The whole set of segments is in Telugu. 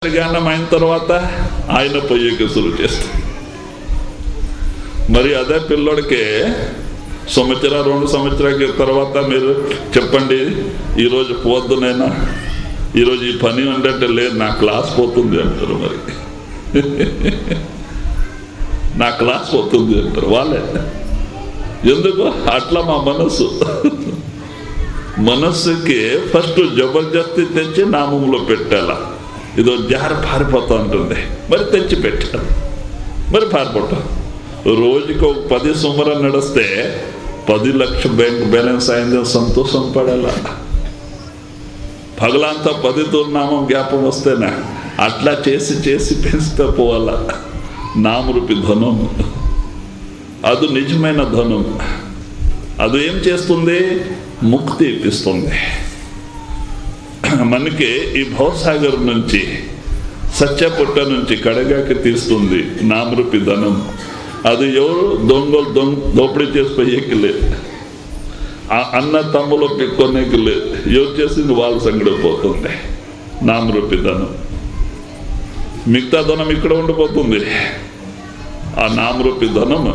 జ్ఞానం అయిన తర్వాత ఆయన పోయేకి సులువు చేస్తాడు. మరి అదే పిల్లోడికి సంవత్సరం 2 సంవత్సరాల తర్వాత మీరు చెప్పండి, ఈరోజు పోద్దునైనా ఈరోజు ఈ పని అంటే లేదు, నా క్లాస్ పోతుంది అంటారు. మరి నా క్లాస్ పోతుంది అంటారు వాళ్ళే. ఎందుకు అట్లా మా మనస్సుకి ఫస్ట్ జబర్దస్తి తెచ్చి నామంలో పెట్టాల. ఇదో జారి పారిపోతూ ఉంటుంది, మరి తెచ్చి పెట్టాలి, మరి పారిపోతాం. రోజుకి ఒక 10 సంవత్సరాలు నడిస్తే 10 లక్షల బ్యాంక్ బ్యాలెన్స్ అయింది, సంతోషం పడాలా. పగలంతా 10 నామం జ్ఞాపం వస్తేనే అట్లా చేసి చేసి పెంచుతూ పోవాలా. నామరూపి ధనం, అది నిజమైన ధనం. అది ఏం చేస్తుంది? ముక్తి ఇప్పిస్తుంది మనకి. ఈ భవసాగర్ నుంచి సత్యపుట్ట నుంచి కడగాకి తీస్తుంది నామరూపి ధనం. అది ఎవరు దోపిడీ చేసిపోయేకి లేదు, అన్న తమ్ములో పెట్టుకోనేకి లేదు. ఎవరు చేసింది వాళ్ళ సంగడిపోతుంది నామరూపి ధనం. మిగతా ధనం ఇక్కడ ఉండిపోతుంది, ఆ నామరూపి ధనం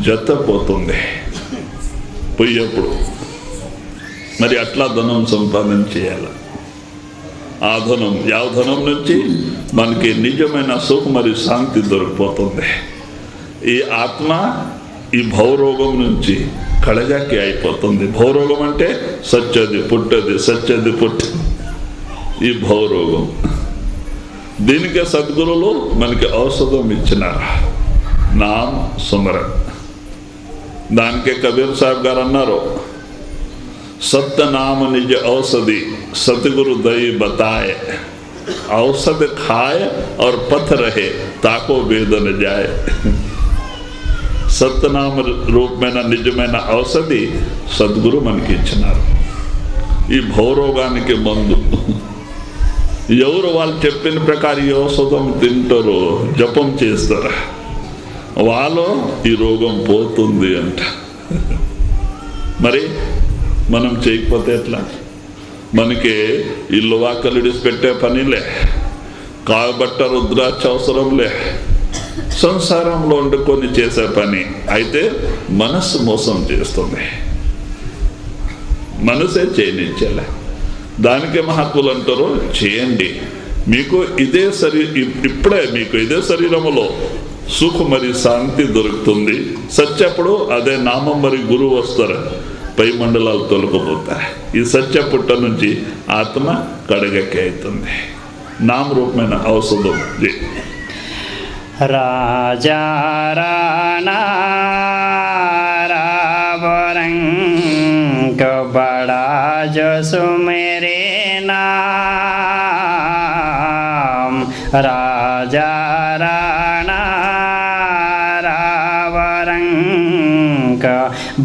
జతపోతుంది పోయేప్పుడు. మరి అట్లా ధనం సంపాదన చేయాలి. ఆ ధనం ಯಾವ ధనం నుంచి మనకి నిజమైన సుఖ మరి శాంతి దొరికిపోతుంది. ఈ ఆత్మ ఈ భవరోగం నుంచి కడగాకి అయిపోతుంది. భవరోగం అంటే సచ్చది పుట్టది, సచ్చది పుట్టది, ఈ భవరోగం. దీనికే సద్గురువులు మనకి ఔషధం ఇచ్చినారు, నామ్ సుమరన్. దానికే కబీర్ సాహెబ్ గారు అన్నారు, सत्य नाम निज औषधि सतगुरु दई बताए, औषध खाए और पथ रहे ताको वेद न जाए. సత్యనామ రూపమైన నిజమైన ఔషధి సద్గురు మనకి ఇచ్చినారు. ఈ భవరోగానికి మందు ఎవరు వాళ్ళు చెప్పిన ప్రకారం ఈ ఔషధం తింటారో, జపం చేస్తారా, వాళ్ళు ఈ రోగం పోతుంది అంట. మరి మనం చేయకపోతే ఎట్లా? మనకి ఇల్లు వాకలు విడిచిపెట్టే పనిలే, కాబట్ట రుద్రాక్ష అవసరంలే, సంసారంలో వండుకొని చేసే పని. అయితే మనస్సు మోసం చేస్తుంది, మనసే చేయనిచ్చేలే. దానికే మహాత్ములు అంటారు, చేయండి, మీకు ఇదే ఇప్పుడే మీకు ఇదే శరీరములో సుఖ మరి శాంతి దొరుకుతుంది. సత్యప్పుడు అదే నామం మరి గురువు వస్తారు, పై మండలాలు తొలగిపోతాయి. ఈ సత్య పుట్ట నుంచి ఆత్మ కడగకి అవుతుంది. నామరూపమైన ఔషధం. రాజా రాణా రావరంక బడా జసు మేరే నామ్. రాజా రాణా రావరంక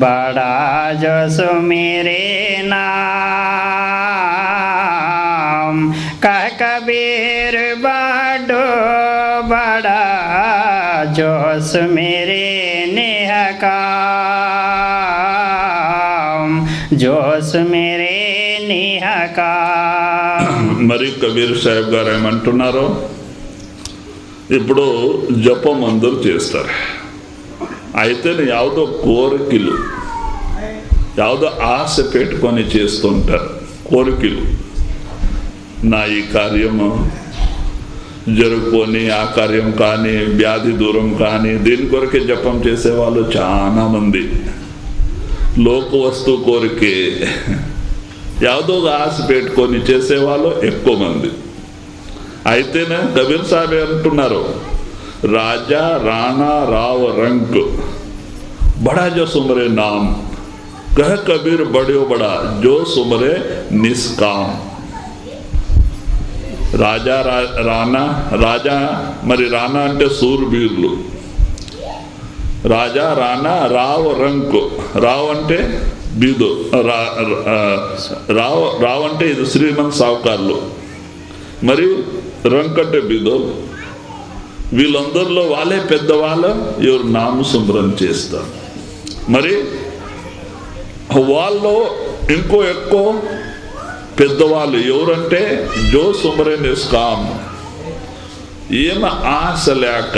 बड़ा जसो मेरे नाम. कह कबीर बाडो बड़ा जोश मेरे नेह काम, जोश मेरे नेह काम. మరి కబీర్ సాహెబ్ గారు ఏమంటున్నారు? ఇప్పుడు జపం అందరూ చేస్తారు, అయితే ಯಾವುದೋ కోరికలు, ಯಾವುದೋ ఆశ పెట్టుకొని చేస్తుంటారు. కోరికలు, నా ఈ కార్యము జరుగుకొని, ఆ కార్యం కానీ, వ్యాధి దూరం కానీ, దీని కొరకే జపం చేసేవాళ్ళు చాలా మంది. లోక వస్తు కోరికే, ಯಾವುದో ఆశ పెట్టుకొని చేసేవాళ్ళు ఎక్కువ మంది. అయితేనే కబీర్ సాహెబ్ అంటున్నారు, राजा राणा राव रंक बड़ा जो सुमरे नाम. कह कबीर बड़ो बड़ा जो सुमरे निष्काम. రాజా రాణా, రాజా మరి రాణా అంటే సూర్బీర్లు. రాజా రాణా రావ్ రంకు, రావ్ అంటే బీదు, రావ్ అంటే ఇది శ్రీమంత్ సావుకారులు, మరి రంక్ అంటే బీదు. వీళ్ళందరిలో వాళ్ళే పెద్దవాళ్ళు ఎవరు నామస్మరణ చేస్తారు. మరి వాళ్ళు ఇంకో ఎక్కువ పెద్దవాళ్ళు ఎవరంటే జో సుమరే నిష్కామ్, ఏమ ఆశ లేక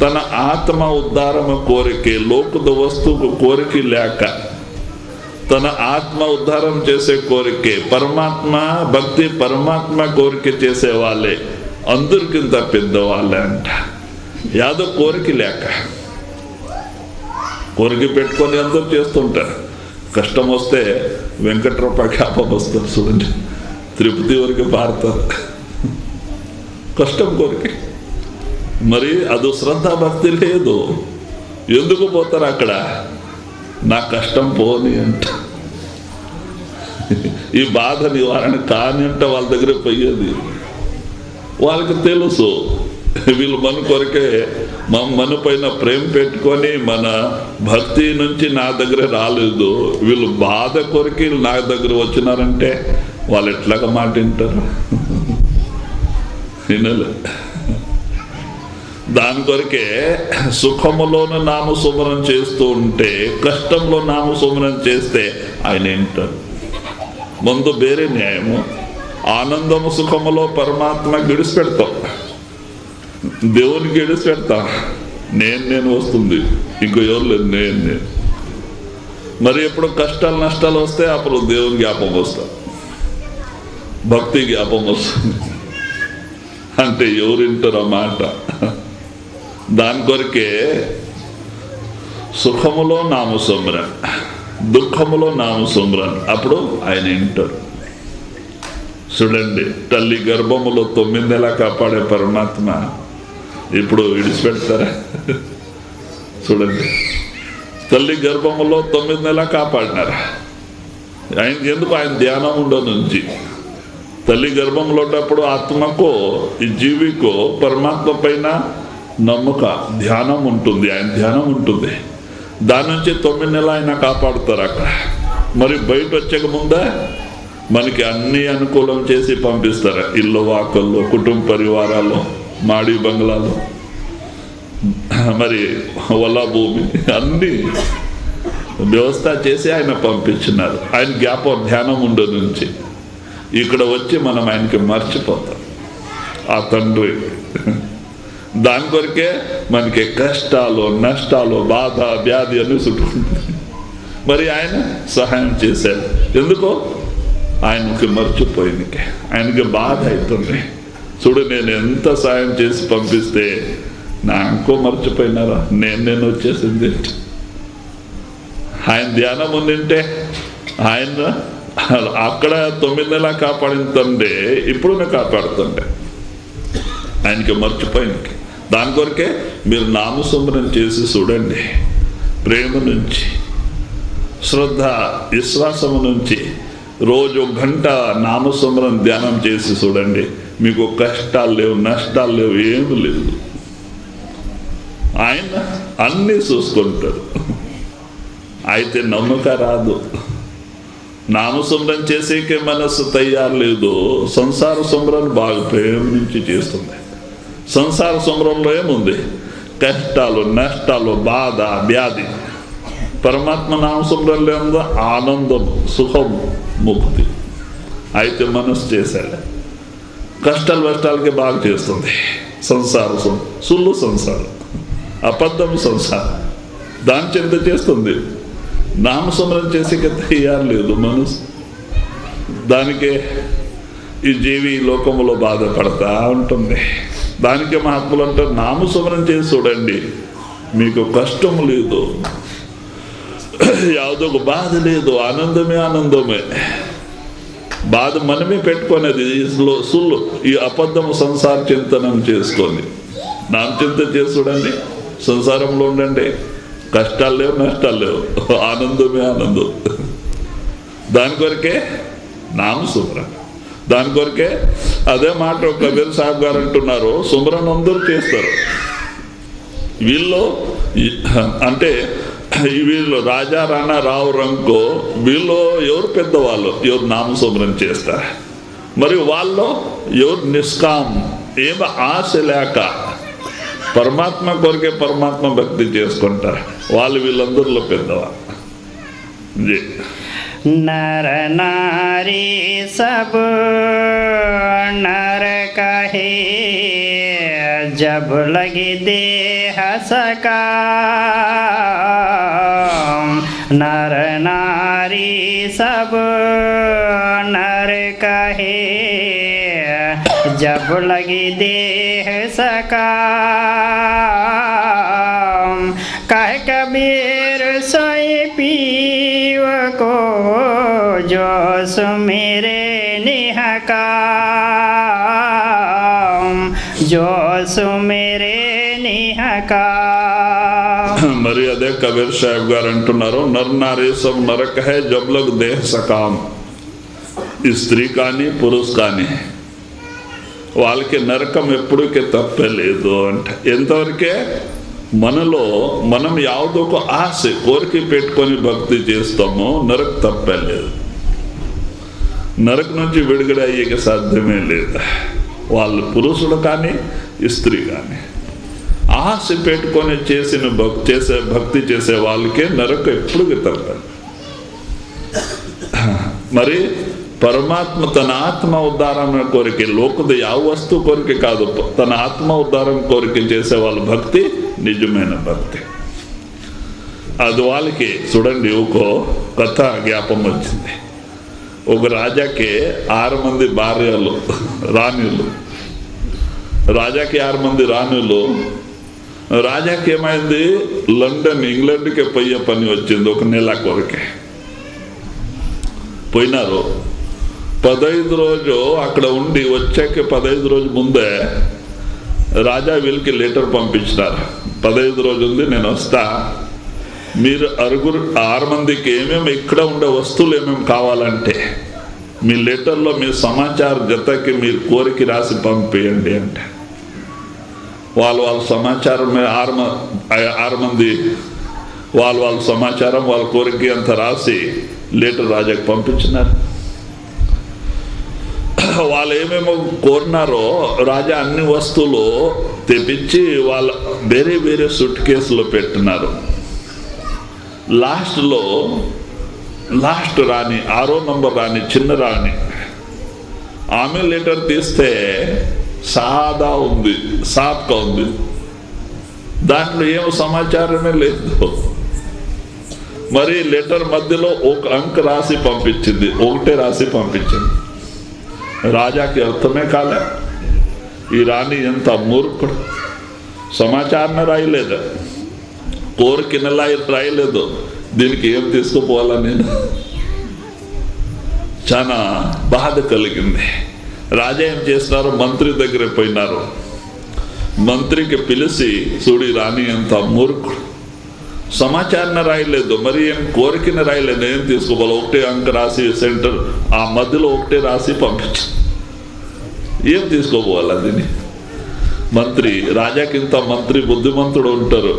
తన ఆత్మ ఉద్ధారము కోరికే, లోకದ వస్తువుకు కోరిక లేక తన ఆత్మ ఉద్ధారం చేసే కోరికే, పరమాత్మ భక్తి పరమాత్మ కోరిక చేసే వాళ్ళే అందరికింత పెద్దవాళ్ళే అంట. యాదో కోరిక లేక, కోరిక పెట్టుకొని అందరూ చేస్తుంటారు. కష్టం వస్తే వెంకట్రూప జ్ఞాపం వస్తారు చూడండి, తిరుపతి వరకు పారుతారు. కష్టం కోరిక, మరి అది శ్రద్ధ భక్తి లేదు. ఎందుకు పోతారు అక్కడ? నా కష్టం పోని అంట, ఈ బాధ నివారణ కాని అంట వాళ్ళ దగ్గర పోయేది. వాళ్ళకి తెలుసు వీళ్ళు మన కొరకే, మన పైన ప్రేమ పెట్టుకొని మన భక్తి నుంచి నా దగ్గర రాలేదు, వీళ్ళు బాధ కొరికి నా దగ్గర వచ్చినారంటే వాళ్ళు ఎట్లాగా మాట వింటారు? వినలే. దాని కొరకే సుఖములోన నామసుమరం చేస్తూ ఉంటే, కష్టంలో నామసుమరం చేస్తే ఆయన వింటారు. ముందు వేరే న్యాయము, ఆనందము సుఖములో పరమాత్మ గిడిసిపెడతాం, దేవునికి గిడిసిపెడతాం. నేను వస్తుంది, ఇంకో ఎవరు లేదు, నేను. మరి ఎప్పుడు కష్టాలు నష్టాలు వస్తే అప్పుడు దేవుని జ్ఞాపకం వస్తా, భక్తి జ్ఞాపకం వస్తుంది. అంటే ఎవరు వింటారు ఆ మాట? దాని కొరకే సుఖములో నామసుమరన్, దుఃఖములో నామసుమరన్, అప్పుడు ఆయన వింటారు. చూడండి, తల్లి గర్భములో 9 నెలల కాపాడే పరమాత్మ ఇప్పుడు విడిచిపెడతారా? చూడండి, తల్లి గర్భములో 9 నెలల కాపాడినారా? ఆయన ఎందుకు? ఆయన ధ్యానం ఉండదు నుంచి. తల్లి గర్భంలో ఉన్నప్పుడు ఆత్మకో ఈ జీవికో పరమాత్మ పైన నమ్మక ధ్యానం ఉంటుంది, ఆయన ధ్యానం ఉంటుంది. దాని నుంచి 9 నెలలు ఆయన కాపాడుతారు అక్కడ. మరి బయట వచ్చక ముందే మనకి అన్ని అనుకూలం చేసి పంపిస్తారు. ఇల్లు వాకల్లో, కుటుంబ పరివారాలు, మాడి బంగ్లాలు, మరి వల్ల భూమి అన్ని వ్యవస్థ చేసి ఆయన పంపించినారు. ఆయన జ్ఞాపకం ధ్యానం ఉండదు నుంచి. ఇక్కడ వచ్చి మనం ఆయనకి మర్చిపోతాం, ఆ తండ్రి. దాని కొరకే మనకి కష్టాలు నష్టాలు బాధ వ్యాధి అన్ని చుట్టుకుంటుంది. మరి ఆయన సహాయం చేశారు. ఎందుకో ఆయనకి మర్చిపోయింది, ఆయనకి బాధ అవుతుంది. చూడు, నేను ఎంత సాయం చేసి పంపిస్తే నాకు మర్చిపోయినారా? నేను వచ్చేసింది. ఆయన ధ్యానం ఉండింటే ఆయన అక్కడ 9 నెలల కాపాడుతుండే, ఇప్పుడు కాపాడుతుండే. ఆయనకి మర్చిపోయింది. దాని కొరకే మీరు నామసుమరం చేసి చూడండి, ప్రేమ నుంచి, శ్రద్ధ విశ్వాసము నుంచి రోజు 1 గంట నామసుమరం ధ్యానం చేసి చూడండి. మీకు కష్టాలు లేవు, నష్టాలు లేవు, ఏమి లేదు. ఆయన అన్నీ చూసుకుంటారు. అయితే నమ్మక రాదు. నామసుమరం చేసేకే మనసు తయారు లేదు. సంసార సుమరం బాగా ప్రేమ నుంచి చేస్తుంది. సంసార సుమరంలో ఏముంది? కష్టాలు నష్టాలు బాధ వ్యాధి. పరమాత్మ నామసుమరంలో ఏముందో? ఆనందం, సుఖం, ముక్తి. అయితే మనసు చేశాడు కష్టాలు నష్టాలకి బాగా చేస్తుంది. సంసార సుల్లు సంసారం, అబద్ధం సంసారం, దాని చింత చేస్తుంది. నామసుమరం చేసేకి తయారు లేదు మనసు. దానికే ఈ జీవి లోకములో బాధపడతా ఉంటుంది. దానికే మహాత్ములు అంటారు, నామసుమరం చేసి చూడండి, మీకు కష్టం లేదు, ಯಾವುದೋ బాధ లేదు, ఆనందమే ఆనందమే. బాధ మనమే పెట్టుకునేది సుల్లు, ఈ అబద్ధము సంసార చింతనం చేసుకొని నామ చింత చేసి చూడండి, సంసారంలో ఉండండి, కష్టాలు లేవు నష్టాలు లేవు, ఆనందమే ఆనందం. దాని కొరకే నామసుమరం. దాని కొరకే అదే మాట కబీర్ సాహెబ్ గారు అంటున్నారు, సుమరం అందరూ చేస్తారు. వీళ్ళు అంటే వీళ్ళు రాజా రాణా రావు రంకో వీళ్ళు ఎవరు పెద్దవాళ్ళు, ఎవరు నామసుమరం చేస్తారు. మరి వాళ్ళు ఎవరు నిష్కాం, ఏమి ఆశ లేక పరమాత్మ కొరకే పరమాత్మ భక్తి చేసుకుంటారు, వాళ్ళు వీళ్ళందరిలో పెద్దవాళ్ళు. नर नारी सब नर कहे जब लगी देह सकाम। नर नारी सब नर कहे जब लगी देह सकाम। कह कबीर सोई पीव को जो सुमिरे निह काम। जो సుమిరే నిహకా। మరి అదే కబీర్ సాహెబ్ గారు అంటున్నారు, నర్ నారీ సబ్ నరక హై జబ్ లగ్ దేహ్ సకాం. ఈ స్త్రీ కానీ పురుష్ కానీ వాళ్ళకి నరకం ఎప్పుడుకే తప్పే లేదు అంట. ఎంతవరకే మనలో మనం ಯಾವುದೋ ఒక ఆశ కోరిక పెట్టుకొని భక్తి చేస్తామో నరక తప్పే లేదు. నరక నుంచి విడుదల అయ్యేకి సాధ్యమే లేదు. వాళ్ళు పురుషుడు కానీ స్త్రీ కానీ ఆశ పెట్టుకొని భక్తి చేసే వాళ్ళకే నరక ఎప్పుడు తప్పదు. మరి పరమాత్మ తన ఆత్మ ఉద్ధారం కోరిక, లోకದ ಯಾವ వస్తువు కోరిక కాదు, తన ఆత్మ ఉద్ధారం కోరిక చేసే వాళ్ళ భక్తి నిజమైన భక్తి. అది వాళ్ళకి చూడండి. ఒక కథ జ్ఞాపం వచ్చింది. ఒక రాజాకి 6 మంది భార్యలు రాణులు. రాజాకి 6 మంది రాణులు. రాజాకి ఏమైంది, లండన్ ఇంగ్లాండ్కి పోయే పని వచ్చింది. ఒక నెల కొరకే పోయినారు. 15 రోజు అక్కడ ఉండి వచ్చాక 15 రోజు ముందే రాజా వీళ్ళకి లెటర్ పంపించినారు. 15 రోజు ఉంది, నేను వస్తా. మీరు 6 మందికి ఏమేమి ఇక్కడ ఉండే వస్తువులు ఏమేమి కావాలంటే మీ లెటర్లో మీ సమాచార జతకి మీరు కోరిక రాసి పంపేయండి అంటే వాళ్ళ సమాచారం 6 మంది వాళ్ళ సమాచారం వాళ్ళ కోరిక అంతా రాసి లెటర్ రాజాకి పంపించినారు. వాళ్ళు ఏమేమో కోరినారో రాజా అన్ని వస్తువులు తెప్పించి వాళ్ళ వేరే వేరే సూట్ కేసులో పెట్టినారు. లాస్ట్ రాణి 6వ నంబర్ రాణి, చిన్న రాణి, ఆమె లెటర్ తీస్తే సాదా ఉంది, సాఫ్గా ఉంది. దాంట్లో ఏం సమాచారమే లేదు. మరి లెటర్ మధ్యలో ఒక అంక రాసి పంపించింది, ఒకటే రాసి పంపించింది. రాజాకి అర్థమే కాలే, ఈ రాణి ఎంత మూర్ఖుడు, సమాచారం రాయలేదు, కోరిక రాయలేదు, దీనికి ఏం తీసుకుపోవాలా నేను. చాలా బాధ కలిగింది. రాజా ఏం చేసినారు, మంత్రి దగ్గర పోయినారు. మంత్రికి పిలిచి, చూడి రాణి ఎంత మూర్ఖుడు, సమాచారం రాయలేదు, మరి ఏం కోరికన రాయలేదు, ఏం తీసుకోవాలి, ఒకటే అంక రాసి సెంటర్ ఆ మధ్యలో ఒకటే రాసి పంపించు, ఏం తీసుకోపోవాలి దీన్ని. మంత్రి, రాజాకింత మంత్రి బుద్ధిమంతుడు ఉంటారు,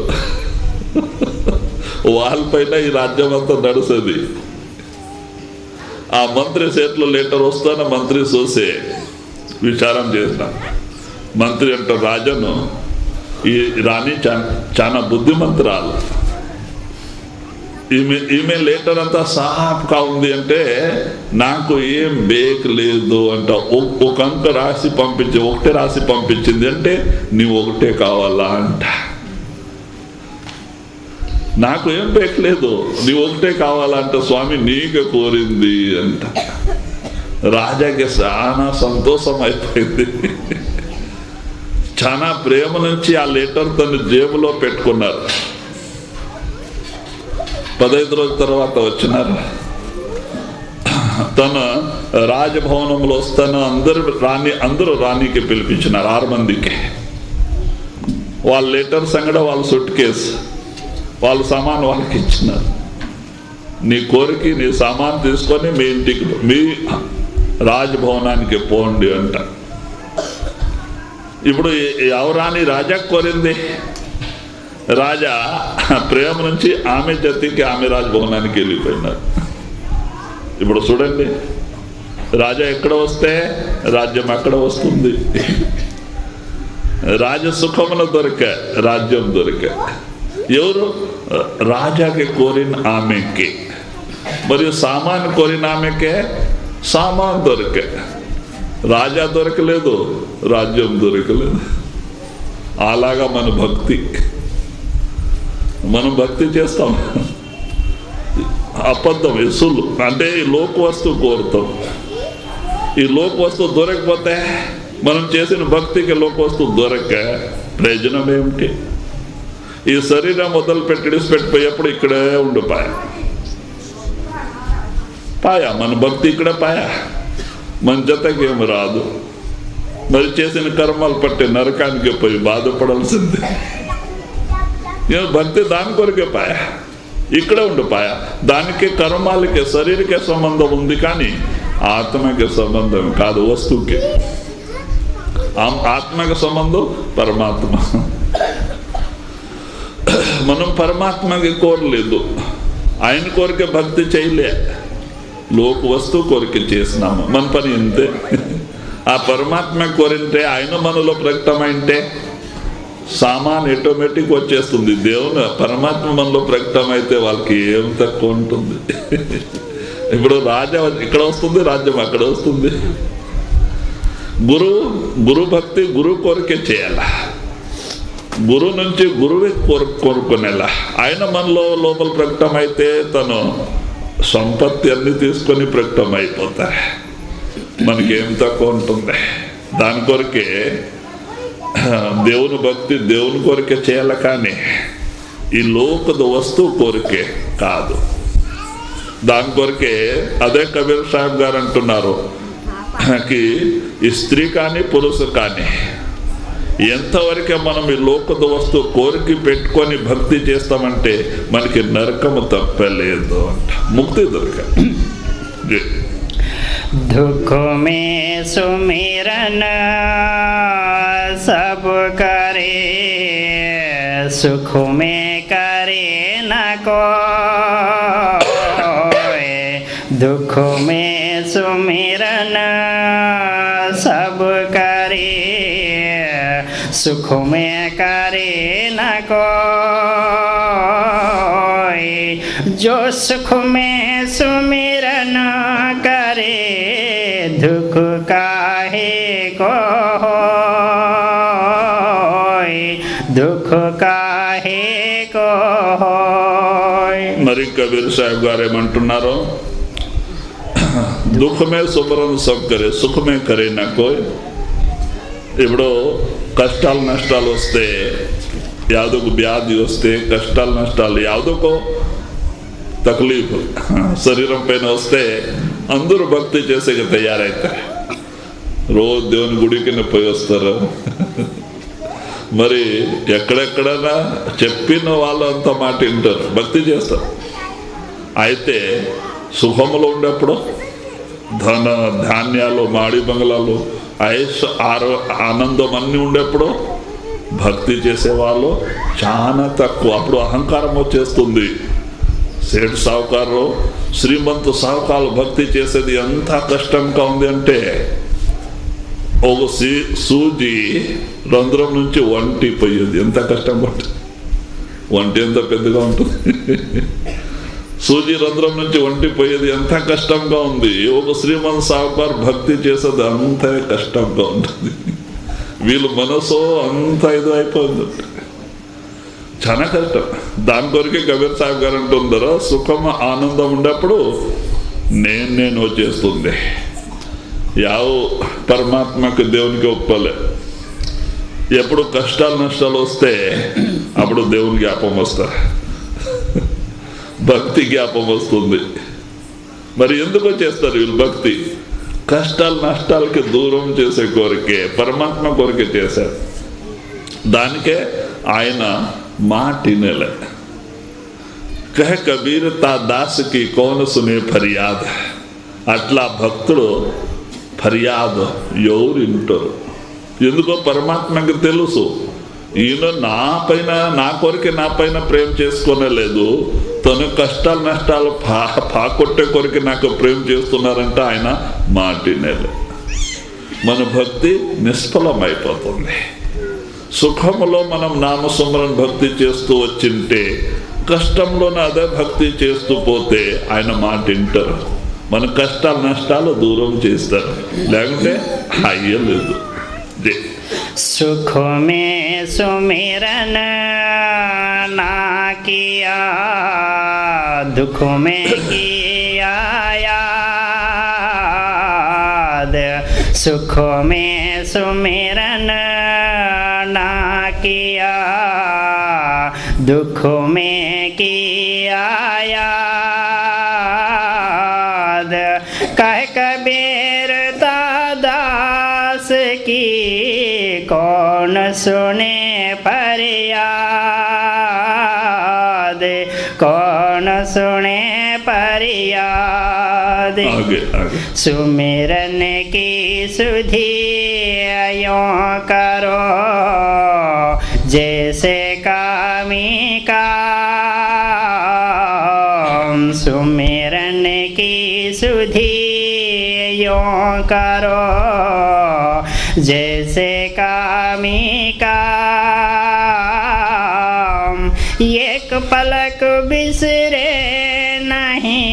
వాళ్ళపైన ఈ రాజ్యం అంతా నడుస్తుంది. ఆ మంత్రి చేతిలో లెటర్ వస్తాను, మంత్రి చూసే విచారం చేసిన. మంత్రి అంటారు, రాజను ఈ రాణి చాలా బుద్ధిమంతురాలు, ఈమె లెటర్ అంతా సాఫ్గా ఉంది అంటే నాకు ఏం బేక్ లేదు అంట. ఒక అంక రాసి పంపించి ఒకటే రాసి పంపించింది అంటే నీవు ఒకటే కావాలా అంట. నాకు ఏం బేక్ లేదు, నీవు ఒకటే కావాలంట, స్వామి నీకే కోరింది అంట. రాజాకి చాలా సంతోషం అయిపోయింది. చాలా ప్రేమ నుంచి ఆ లెటర్ తన జేబులో పెట్టుకున్నారు. 15 రోజుల తర్వాత వచ్చినారు. తన రాజభవనంలో వస్తాను, అందరూ రాణికి పిలిపించినారు, 6 మందికి. వాళ్ళ లెటర్ సంగడ వాళ్ళ సూట్ కేసు వాళ్ళ సామాన్ వాళ్ళకి ఇచ్చినారు. నీ కోరిక నీ సామాన్ తీసుకొని మీ ఇంటికి మీ రాజభవనానికి పోండి అంట. ఇప్పుడు ఎవరాని రాజా కోరింది, రాజా ప్రేమ నుంచి ఆమె జతికి ఆమె రాజభవనానికి వెళ్ళిపోయినారు. ఇప్పుడు చూడండి, రాజా ఎక్కడ వస్తే రాజ్యం అక్కడ వస్తుంది. రాజసుఖమును దొరిక రాజ్యం దొరిక. ఎవరు రాజాకి కోరిన ఆమెకి మరియు సామాన్ కోరినామెకే సామాన్ దొరికే. రాజా దొరకలేదు, రాజ్యం దొరకలేదు. అలాగా మన భక్తి, మనం భక్తి చేస్తాం అబద్ధం, ఎసులు అంటే ఈ లోక వస్తువు కోరుతాం. ఈ లోక వస్తువు దొరకకపోతే మనం చేసిన భక్తికి లోక వస్తువు దొరక ప్రయోజనం ఏమిటి? ఈ శరీరం మొదలుపెట్టి విడిచిపెట్టిపోయేప్పుడు ఇక్కడే ఉండిపోయా మన భక్తి ఇక్కడ పాయా, మన జతకి ఏమి రాదు. మరి చేసిన కర్మలు పట్టి నరకానికి పోయి బాధపడాల్సింది. భక్తి దాని కొరకే పాయా, ఇక్కడే ఉండిపోయా. దానికి కర్మాలకి శరీరకే సంబంధం ఉంది, కానీ ఆత్మకి సంబంధం కాదు, వస్తువుకి. ఆత్మకి సంబంధం పరమాత్మ. మనం పరమాత్మకి కోరలేదు, ఆయన కోరిక భక్తి చేయలే, లోక వస్తువు కోరిక చేసినాము. మన పని ఇంతే. ఆ పరమాత్మ కోరింటే ఆయన మనలో ప్రకటమైంటే సామాన్ ఆటోమేటిక్ వచ్చేస్తుంది. దేవుని పరమాత్మ మనలో ప్రకటమైతే వాళ్ళకి ఏం తక్కువ ఉంటుంది. ఇప్పుడు రాజ్యం ఇక్కడ వస్తుంది, రాజ్యం అక్కడ వస్తుంది. గురు భక్తి గురు కోరికే చేయాల, గురు నుంచి గురువే కోరుకునేలా. ఆయన మనలో లోపల ప్రకటమైతే తను సంపత్తి అన్ని తీసుకొని ప్రకటమైపోతారు. మనకేం తక్కువ ఉంటుంది. దాని కొరకే దేవుని భక్తి దేవుని కొరకే చేయాలి, కానీ ఈ లోకద వస్తువు కోరికే కాదు. దాని కొరకే అదే కబీర్ సాహెబ్ గారు అంటున్నారు ఈ స్త్రీ కానీ పురుషు కానీ ఎంతవరకే మనం ఈ లోకద వస్తువు కోరిక పెట్టుకొని భక్తి చేస్తామంటే మనకి నరకము తప్పలేదు అంట, ముక్తి దొరకదు. दुख में सुमिरन सब करे, सुख में करे न कोई। दुख में सुमिरन सब करे, सुख में करे न कोई। जो सुख में सुमिरन करे, दुख काहे को होय, दुख काहे को होय। మరి కబీర్ సాహెబ్ గారు ఏమంటున్నారు? దుఃఖమే సుమరన్ సబ్ కరే, సుఖమే కరే నా కోయ్. ఇప్పుడు కష్టాలు నష్టాలు వస్తే, యాదోకు వ్యాధి వస్తే, కష్టాలు నష్టాలు యాదోకో తక్లీఫ్ శరీరం పైన వస్తే అందరూ భక్తి చేసేకి తయారైతారు. రోజు దేవుని గుడికి పోయి వస్తారు. మరి ఎక్కడెక్కడైనా చెప్పిన వాళ్ళు అంత మాట వింటారు, భక్తి చేస్తారు. అయితే సుఖములో ఉండేప్పుడు ధన ధాన్యాలు మాడి బంగ్లాలు ఆయుష్ ఆనందం అన్నీ ఉండేప్పుడు భక్తి చేసేవాళ్ళు చాలా తక్కువ. అప్పుడు అహంకారం వచ్చేస్తుంది. సేటు సావుకారు శ్రీమంతు సావుకారు భక్తి చేసేది ఎంత కష్టంగా ఉంది అంటే, ఒక సూజీ రంధ్రం నుంచి వంటి పోయేది ఎంత కష్టం పడుతుంది. వంటి ఎంత పెద్దగా ఉంటుంది. సూజీ రంధ్రం నుంచి వంటి పోయేది ఎంత కష్టంగా ఉంది. ఒక శ్రీమంత్ సావుకారు భక్తి చేసేది అంత కష్టంగా ఉంటుంది. వీళ్ళు మనసు అంత ఇది అయిపోయింది, చాలా కష్టం. దాని కొరకే కబీర్ సాహెబ్ గారు అంటున్నారు, సుఖం ఆనందం ఉండేప్పుడు నేను వచ్చేస్తుంది. యావు పరమాత్మకి దేవునికి ఒప్పలే. ఎప్పుడు కష్టాలు నష్టాలు వస్తే అప్పుడు దేవుని జ్ఞాపం వస్తారు, భక్తి జ్ఞాపం వస్తుంది. మరి ఎందుకు చేస్తారు వీళ్ళు భక్తి? కష్టాలు నష్టాలకి దూరం చేసే కోరికే, పరమాత్మ కోరిక చేశారు. దానికే ఆయన మాటినలే. కహ కబీర్ తా దాసుకి కౌన సునే ఫర్యాద్. అట్లా భక్తుడు ఫర్యాదు ఎవరు వింటారు? ఎందుకో పరమాత్మకి తెలుసు, ఈయన నా కొరికే నా పైన ప్రేమ చేసుకునే లేదు, తను కష్టాలు నష్టాలు పాకొట్టే కొరికి నాకు ప్రేమ చేస్తున్నారంటే ఆయన మాటినేలే. మన భక్తి నిష్ఫలమైపోతుంది. సుఖములో మనం నామస్మరణ భక్తి చేస్తూ వచ్చింటే కష్టంలోనే అదే భక్తి చేస్తూ పోతే ఆయన మాట వింటారు, మన కష్టాలు నష్టాలు దూరం చేస్తారు, లేకుంటే అయ్యలేదు. सुख में सुमिरन ना किया, दुख में किया याद। सुख में सुमिरन ना किया, दुख में किया याद। कह कबीर दास की कौन सुने फरियाद, कौन सुने फरियाद। आगे। सुमिरन की सुधि यों करो, जैसे कामी काम। सुमिरन की सुधि यों करो, जैसे कामी काम। एक पलक बिसरे नहीं,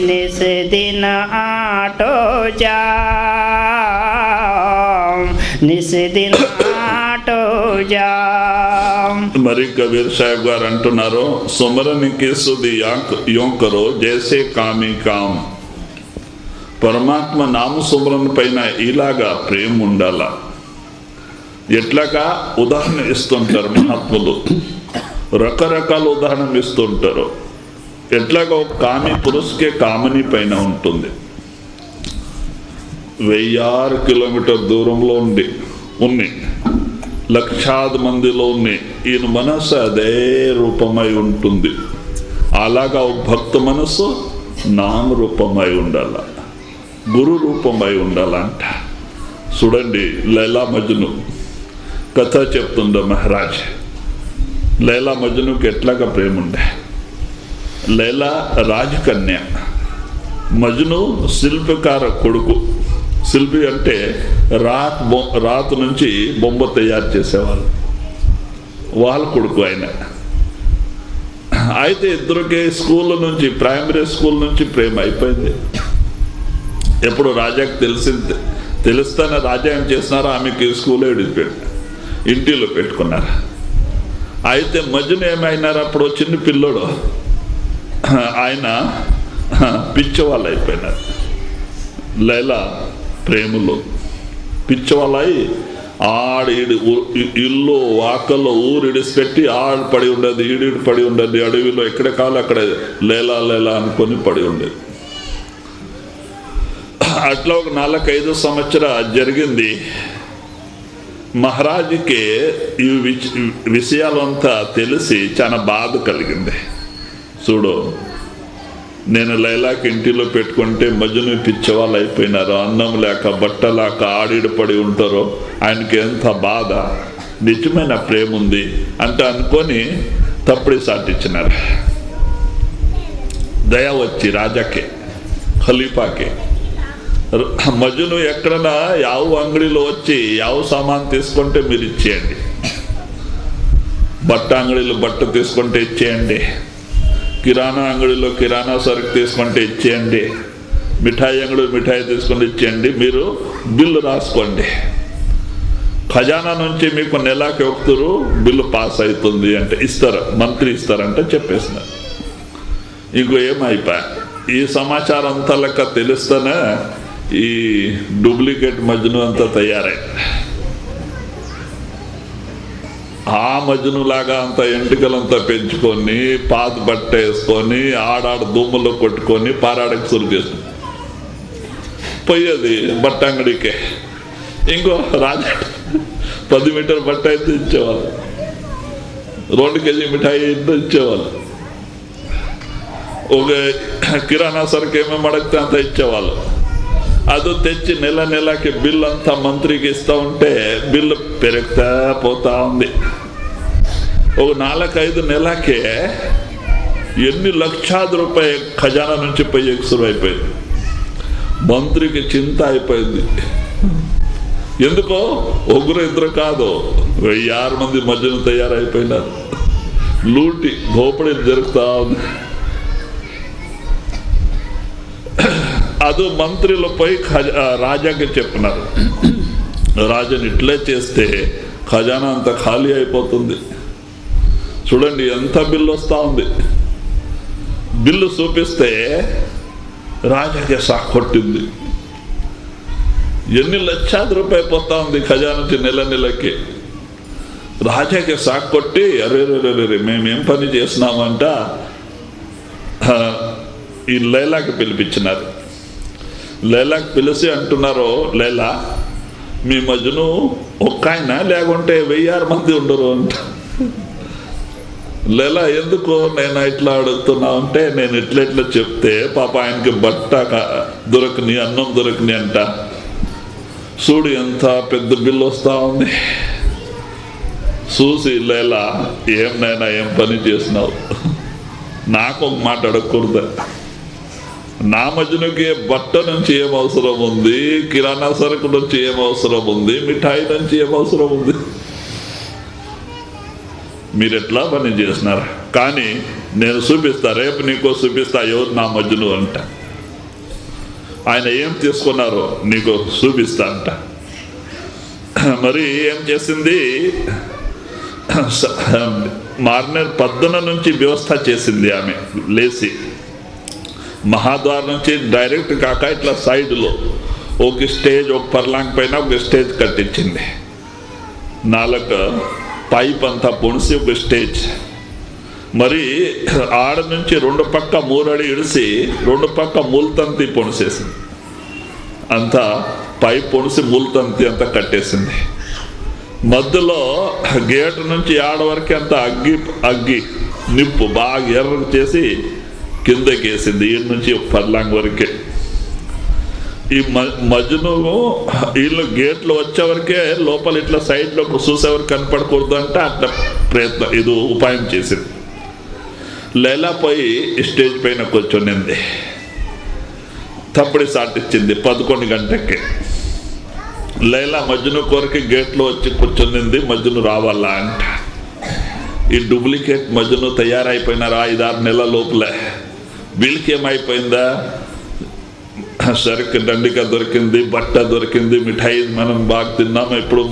निस दिन आटो जाम, निस दिन आटो जाम। మరి కబీర్ సాహెబ్ గారు అంటున్నారు, సుమరణకి సుది యోం కరో జైసే కామి కామ్. పరమాత్మ నామ సుమరణ పైన ఇలాగా ప్రేమ ఉండాలా. ఎట్లాగా ఉదాహరణ ఇస్తుంటారు మహాత్ములు, రకరకాల ఉదాహరణ ఇస్తుంటారు. ఎట్లాగా ఒక కామి పురుషుకే కామని పైన ఉంటుంది. 1000 కిలోమీటర్ దూరంలో ఉన్ని లక్షాది మందిలో ఉన్నాయి, ఈయన మనస్సు అదే రూపమై ఉంటుంది. అలాగా ఒక భక్త మనస్సు నామ రూపమై ఉండాల, గురు రూపమై ఉండాలంట. చూడండి, లైలా మజ్ను కథ చెప్తుండ మహారాజ్. లైలా మజ్నుకి ఎట్లాగా ప్రేమ ఉండే. లైలా రాజకన్య, మజ్ను శిల్పకార కొడుకు. శిల్పి అంటే రాతు నుంచి బొమ్మ తయారు చేసేవాళ్ళు, వాళ్ళ కొడుకు ఆయన. అయితే ఇద్దరికి స్కూల్ నుంచి, ప్రైమరీ స్కూల్ నుంచి ప్రేమ అయిపోయింది. ఎప్పుడు రాజాకి తెలుస్తానే రాజా ఏం చేస్తున్నారో ఆమెకి స్కూల్లో విడిచిపెట్టి ఇంటిలో పెట్టుకున్నారు. అయితే మధ్యన ఏమైనారు, అప్పుడు చిన్న పిల్లోడు ఆయన పిచ్చవాళ్ళు అయిపోయినారు. లైలా ప్రేమలో పిచ్చవాళ్ళయి ఇల్లు వాకల్లో ఊరు ఇడిసిపెట్టి ఆడు పడి ఉండేది, ఈడు పడి ఉండేది, అడవిలో ఎక్కడ కావాలి అక్కడ లేలా లేలా అనుకొని పడి ఉండేది. అట్లా ఒక 4-5 సంవత్సరాలు జరిగింది. మహారాజుకి ఈ విషయాలంతా తెలిసి చాలా బాధ కలిగింది. చూడు, నేను లైలాకి ఇంటిలో పెట్టుకుంటే మధ్యన పిచ్చవాళ్ళు అయిపోయినారు, అన్నం లేక బట్ట లేక ఆడిడు పడి ఉంటారో, ఆయనకి ఎంత బాధ. నిజమైన ప్రేమ ఉంది అంటే అనుకొని తప్పుడు సాటించినారు. దయ వచ్చి రాజాకి, ఖలీఫాకి, మజ్ను ఎక్కడన్నా యావ అంగడిలో వచ్చి యావ సామాన్ తీసుకుంటే మీరు ఇచ్చేయండి, బట్ట అంగడిలో బట్ట తీసుకుంటే ఇచ్చేయండి, కిరాణా అంగడిలో కిరాణా సరుకు తీసుకుంటే ఇచ్చేయండి, మిఠాయి అంగడిలో మిఠాయి తీసుకుంటే ఇచ్చేయండి, మీరు బిల్లు రాసుకోండి, ఖజానా నుంచి మీకు నెలకి ఒకరు బిల్లు పాస్ అవుతుంది అంటే ఇస్తారు, మంత్రి ఇస్తారంటే చెప్పేస్తున్నారు. ఇంకో ఏమైపోయా, ఈ సమాచారం అంతా లెక్క తెలుస్తేనే ఈ డూప్లికేట్ మజ్ను అంతా తయారైంది. ఆ మజ్ను లాగా అంత ఎంటికలంతా పెంచుకొని పాత బట్ట వేసుకొని ఆడాడ దుమ్ములో కొట్టుకొని పారాడకి సురు చేస్తుంది పోయేది బట్ట అంగడికే. ఇంకో రాజా 10 మీటర్ బట్ట అయితే ఇచ్చేవాళ్ళు, 2 కేజీ మిఠాయి అయితే ఇచ్చేవాళ్ళు, ఒక కిరాణా సరుకు ఏమేమి అడిగితే అంత ఇచ్చేవాళ్ళు. అది తెచ్చి నెలకి బిల్లు అంతా మంత్రికి ఇస్తూ ఉంటే బిల్లు పెరుగుతా పోతా ఉంది. ఒక 4-5 నెలకే ఎన్ని లక్షాది రూపాయలు ఖజానా నుంచి పోయి ఎక్సురు అయిపోయింది. మంత్రికి చింత అయిపోయింది. ఎందుకో 1-2 కాదు, 1000 మంది మధ్యన తయారైపోయినారు. లూటి దోపిడీలు జరుగుతా ఉంది. అది మంత్రులు పోయి రాజాకి చెప్పినారు, రాజుని ఇట్లే చేస్తే ఖజానా అంత ఖాళీ అయిపోతుంది. చూడండి ఎంత బిల్లు వస్తూ ఉంది. బిల్లు చూపిస్తే రాజాకి షాక్ కొట్టింది. ఎన్ని లక్షల రూపాయలు పోతా ఉంది ఖజానా నుంచి నెలకి. రాజాకి షాక్ కొట్టి అరే రే మేమేం పని చేసినామంట ఈ లైలాకి పిలిపించినారు. లైలాకి పిలిచి అంటున్నారు, లైలా మీ మధ్యను ఒక్కాయన లేకుంటే 1000 మంది ఉండరు అంట. లైలా ఎందుకు నేను ఇట్లా అడుగుతున్నా అంటే, నేను ఇట్లా చెప్తే పాప ఆయనకి బట్ట దొరకని అన్నం దొరకని అంట. చూడు ఎంత పెద్ద బిల్లు వస్తూ ఉంది. చూసి లైలా ఏమైనా ఏం పని చేసినావు, నాకు ఒక మాట అడగకూడదు. నా మధ్యనకి బట్ట నుంచి ఏం అవసరం ఉంది, కిరాణా సరుకు నుంచి ఏం అవసరం ఉంది, మిఠాయి నుంచి ఏం అవసరం ఉంది, మీరు ఎట్లా పని చేసినారు. కానీ నేను చూపిస్తా, రేపు నీకో చూపిస్తా ఎవరు నా మధ్యను అంట. ఆయన ఏం తీసుకున్నారో నీకు చూపిస్తా అంట. మరి ఏం చేసింది, మార్నర్ 11 నుంచి వ్యవస్థ చేసింది. ఆమె లేచి మహాద్వారం నుంచి డైరెక్ట్ కాక ఇట్లా సైడ్లో ఒక స్టేజ్, ఒక పర్లాంగ్ పైన ఒక స్టేజ్ కట్టించింది. 4 పైప్ అంతా పొడిసి ఒక స్టేజ్. మరి ఆడ నుంచి 2 పక్క 3 అడి ఇడిసి 2 పక్క మూలతంతి పొడిసేసింది. అంతా పైప్ పొడిసి మూలతంతి అంతా కట్టేసింది. మధ్యలో గేటు నుంచి ఆడ వరకు అంత అగ్గి నిప్పు బాగా ఎర్ర చేసి కిందకి వేసింది. ఈ నుంచి పర్లాంగ్ వరకే. ఈ మధ్యను వీళ్ళు గేట్లు వచ్చే వరకే లోపల ఇట్లా సైడ్లో చూసేవరకు కనపడకూడదు అంటే అట్లా ప్రయత్నం ఇది ఉపాయం చేసింది. లైలా పోయి స్టేజ్ పైన కూర్చొనింది. తప్పుడు సాటిచ్చింది 11 గంటకి. లైలా మధ్యను కొరికి గేట్లో వచ్చి కూర్చొనింది. మధ్యను రావాలా అంట. ఈ డూప్లికేట్ మధ్యను తయారైపోయినారా 5-6 నెలల లోపలే. వీళ్ళకి ఏమైపోయిందా, సరుకు దండిక దొరికింది, బట్ట దొరికింది, మిఠాయి మనం బాగా తిన్నాము, ఇప్పుడు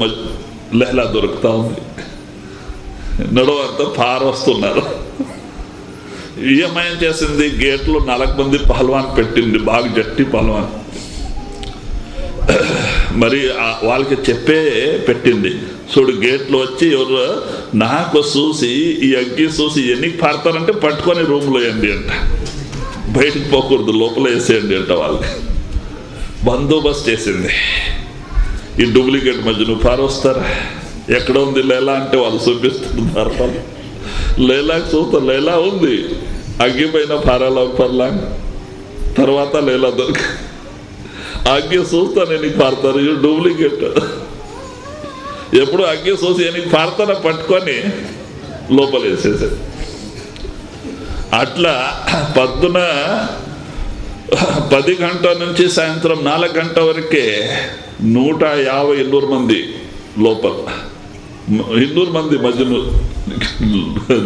లైలా దొరుకుతా ఉంది. నడువంతా పారొస్తున్నారు. ఏమేం చేసింది, గేట్లో 4 మంది పహల్వాన్ పెట్టింది, బాగా జట్టి పహల్వాన్. మరి వాళ్ళకి చెప్పే పెట్టింది, చూడు గేట్లో వచ్చి ఎవరు నాకు చూసి ఈ అగ్గి చూసి ఎన్నికి పాడతారంటే పట్టుకొని రూమ్లో వేయండి అంట, బయటికి పోకూడదు, లోపల వేసేయండి అంట. వాళ్ళకి బందోబస్తు చేసింది. ఈ డూప్లికేట్ మధ్యను పారొస్తారా, ఎక్కడ ఉంది లైలా అంటే వాళ్ళు చూపిస్తున్నారు. లైలాకి చూస్తారు, లైలా ఉంది అగ్గి పైన పర్లాంగ్. తర్వాత లైలా దొరికి అగ్గి చూస్తాను ఎనికి పాడతారు, ఇది డూప్లికేట్. ఎప్పుడు అగ్గి చూసి ఎనికి పాడతానో పట్టుకొని లోపల వేసేసారు. అట్లా పొద్దున 10 గంటల నుంచి సాయంత్రం 4 గంటల వరకే 150-200 మంది లోపల, 200 మంది మధ్యలో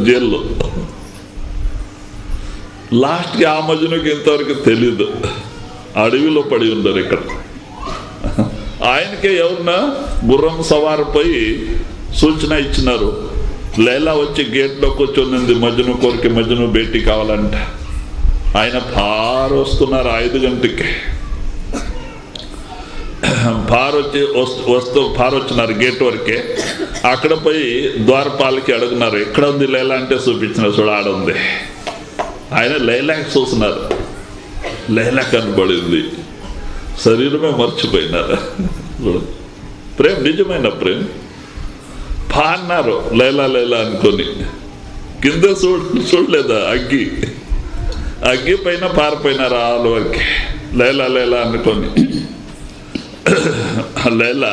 జైల్లో. లాస్ట్కి ఆ మధ్యనకి ఇంతవరకు తెలీదు, అడవిలో పడి ఉండరు ఇక్కడ. ఆయనకే ఎవరన్నా గుర్రం సవారిపోయి సూచన ఇచ్చినారు, లైలా వచ్చి గేట్లో కూర్చొనింది మధ్యను కోరికి మధ్యను భేటీ కావాలంట. ఆయన వస్తున్నారు 5 గంటకి. వచ్చినారు గేట్ వరకే. అక్కడ పోయి ద్వారపాలకి అడుగున్నారు, ఎక్కడ ఉంది లైలా అంటే చూపించిన, చూడ ఆడ ఉంది. ఆయన లైలాకి చూస్తున్నారు, లైలా కనబడింది. శరీరమే మర్చిపోయినారు. ప్రేమ నిజమైన ప్రేమ. అన్నారు లైలా లైలా అనుకొని. కింద చూడలేదా అగ్గి పైన పారిపోయినారు ఆలు వరకు, లైలా లైలా అనుకొని. లైలా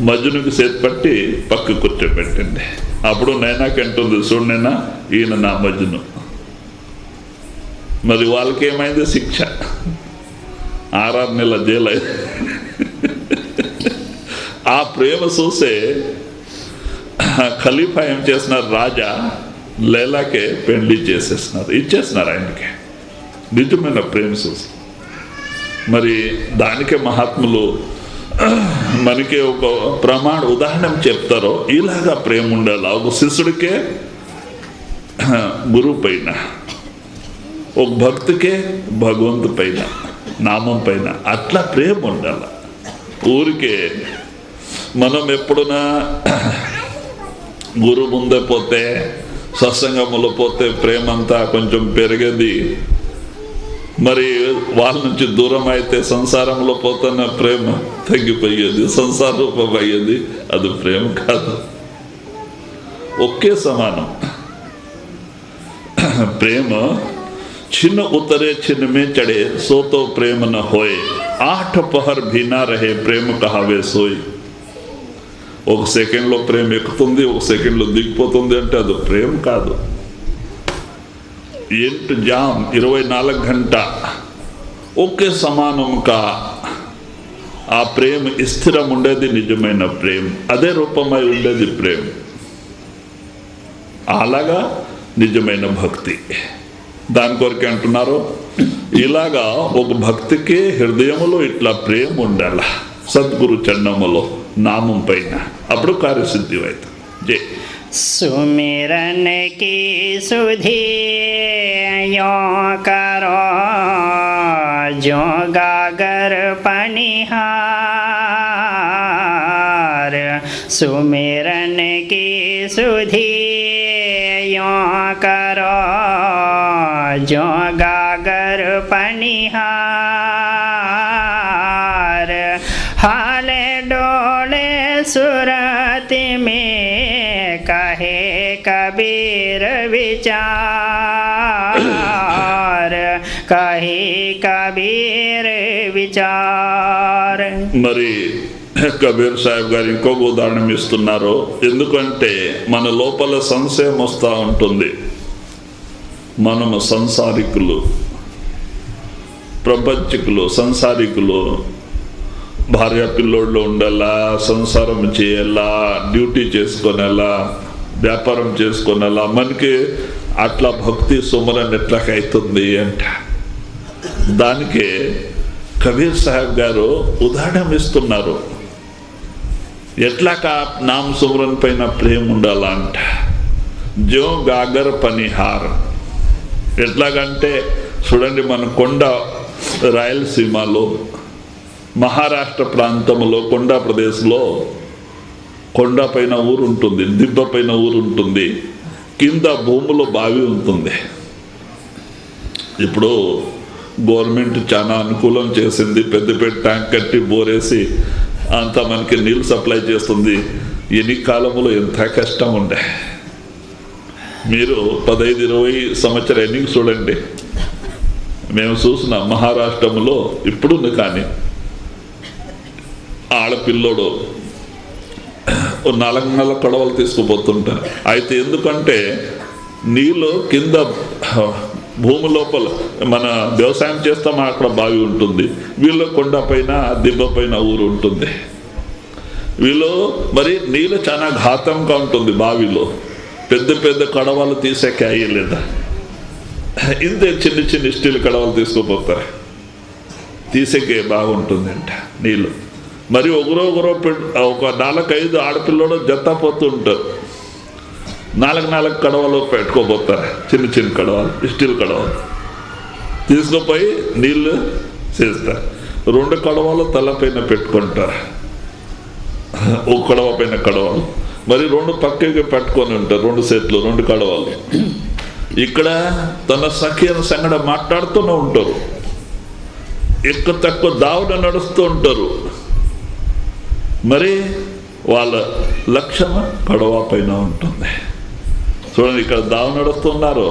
మజ్నుకి చేతి పట్టి పక్క కూర్చోబెట్టింది. అప్పుడు నైనాకంటుంది, చూడు నైనా ఈయన నా మజ్ను. మరి వాళ్ళకి ఏమైంది, శిక్ష 6 నెలల జైలు. ఆ ప్రేమ చూసే ఖలీఫా ఏం చేస్తున్నారు, రాజా లేలాకే పెళ్లి చేసేస్తున్నారు, ఇచ్చేస్తున్నారు ఆయనకి. నిజమైన ప్రేమ చూసి మరి దానికే మహాత్ములు మనకి ఒక ఉదాహరణ చెప్తారో ఇలాగా ప్రేమ ఉండాలి. ఒక శిష్యుడికే గురువు పైన, ఒక భక్తికే భగవంతు పైన, నామం పైన అట్లా ప్రేమ ఉండాలి. ఊరికే మనం ఎప్పుడున్నా గురువు ముందే పోతే, సత్సంగములో పోతే ప్రేమ అంతా కొంచెం పెరిగేది. మరి వాళ్ళ నుంచి దూరం అయితే సంసారంలో పోతున్న ప్రేమ తగ్గిపోయేది, సంసార రూపం అయ్యేది. అది ప్రేమ కాదు, ఒకే సమానం. प्रेम छिन्न उतरे छिन्न में चढ़े सो तो प्रेम न होए, 8 पहर भी ना रहे प्रेम कहावे सोई. ఒక సెకండ్లో ప్రేమ ఎక్కుతుంది, ఒక సెకండ్లో దిగిపోతుంది అంటే అది ప్రేమ కాదు. 8 జామ్ 24 గంట ఒకే సమానంగా ఆ ప్రేమ స్థిరం ఉండేది నిజమైన ప్రేమ. అదే రూపమై ఉండేది ప్రేమ. అలాగా నిజమైన భక్తి. దాని కొరకే అంటున్నారు ఇలాగా ఒక భక్తికి హృదయములో ఇట్లా ప్రేమ ఉండాల, సద్గురు చరణములో నామం పైన, అప్పుడు కార్యసిద్ధి అవుతుంది. జై सुमिरन की सुधि यो करो जो गागर पनिहार, सुमिरन की सुधि यो करो जो गागर पनिहार, हाले डोले सुरति में कहे कबीर विचार, कहे कबीर विचार. మరి కబీర్ సాహెబ్ గారు ఇంకొక ఉదాహరణ ఇస్తున్నారు. ఎందుకంటే మన లోపల సంశయం వస్తూ ఉంటుంది. మనము సంసారికులు, ప్రపంచికులు, సంసారికులు, భార్య పిల్లోళ్ళు ఉండాలా, సంసారం చేయాలా, డ్యూటీ చేసుకొనేలా, వ్యాపారం చేసుకొనేలా, మనకి అట్లా భక్తి సుమరన్ ఎట్లా అవుతుంది అంట. దానికే కబీర్ సాహెబ్ గారు ఉదాహరణ ఇస్తున్నారు. ఎట్లాగా నామ సుమరన్ పైన ప్రేమ ఉండాలా అంట. జో గాగర్ పనిహార్, ఎట్లాగంటే చూడండి, మన కొండ రాయలసీమలో, మహారాష్ట్ర ప్రాంతంలో, కొండ ప్రదేశ్లో కొండ పైన ఊరు ఉంటుంది, దిబ్బ పైన ఊరు ఉంటుంది, కింద భూములో బావి ఉంటుంది. ఇప్పుడు గవర్నమెంట్ చాలా అనుకూలం చేసింది, పెద్ద పెద్ద ట్యాంక్ కట్టి బోరేసి అంత మనకి నీళ్ళు సప్లై చేస్తుంది. ఎన్ని కాలంలో ఎంత కష్టం ఉండే. మీరు 15-20 సంవత్సరాల ఎన్నిక చూడండి. మేము చూసిన మహారాష్ట్రంలో ఇప్పుడుంది, కానీ ఆడపిల్లోడు 4 కొడవలు తీసుకుపోతుంటారు. అయితే ఎందుకంటే నీళ్ళు కింద భూమి లోపల మన వ్యవసాయం చేస్తాం, అక్కడ బావి ఉంటుంది, వీళ్ళు కొండ పైన దిబ్బ పైన ఊరు ఉంటుంది. వీళ్ళు మరి నీళ్ళు చాలా ఘాతంగా ఉంటుంది. బావిలో పెద్ద పెద్ద కడవలు తీసే కాయలేదా, ఇంతే చిన్న చిన్న స్టీల్ కడవలు తీసుకుపోతారు, తీసేకే బాగుంటుంది అంట నీళ్ళు. మరి ఒకరో ఒక 4-5 ఆడపిల్లలు జత పోతుంటారు, 4 కడవలు పెట్టుకోపోతారు, చిన్న చిన్న కడవలు, స్టీల్ కడవలు తీసుకుపోయి నీళ్ళు చేస్తారు. 2 కడవలు తలపైన పెట్టుకుంటారు, ఒక కడవ పైన కడవలు, మరి 2 పక్కకి పెట్టుకొని ఉంటారు, 2 సెట్లు, 2 కడవలు. ఇక్కడ తన సఖియన సంగడ మాట్లాడుతూనే ఉంటారు, ఎక్కువ తక్కువ దావున నడుస్తూ ఉంటారు. మరి వాళ్ళ లక్ష్యం కడవ పైన ఉంటుంది. చూడండి, ఇక్కడ దావ నడుస్తున్నారు,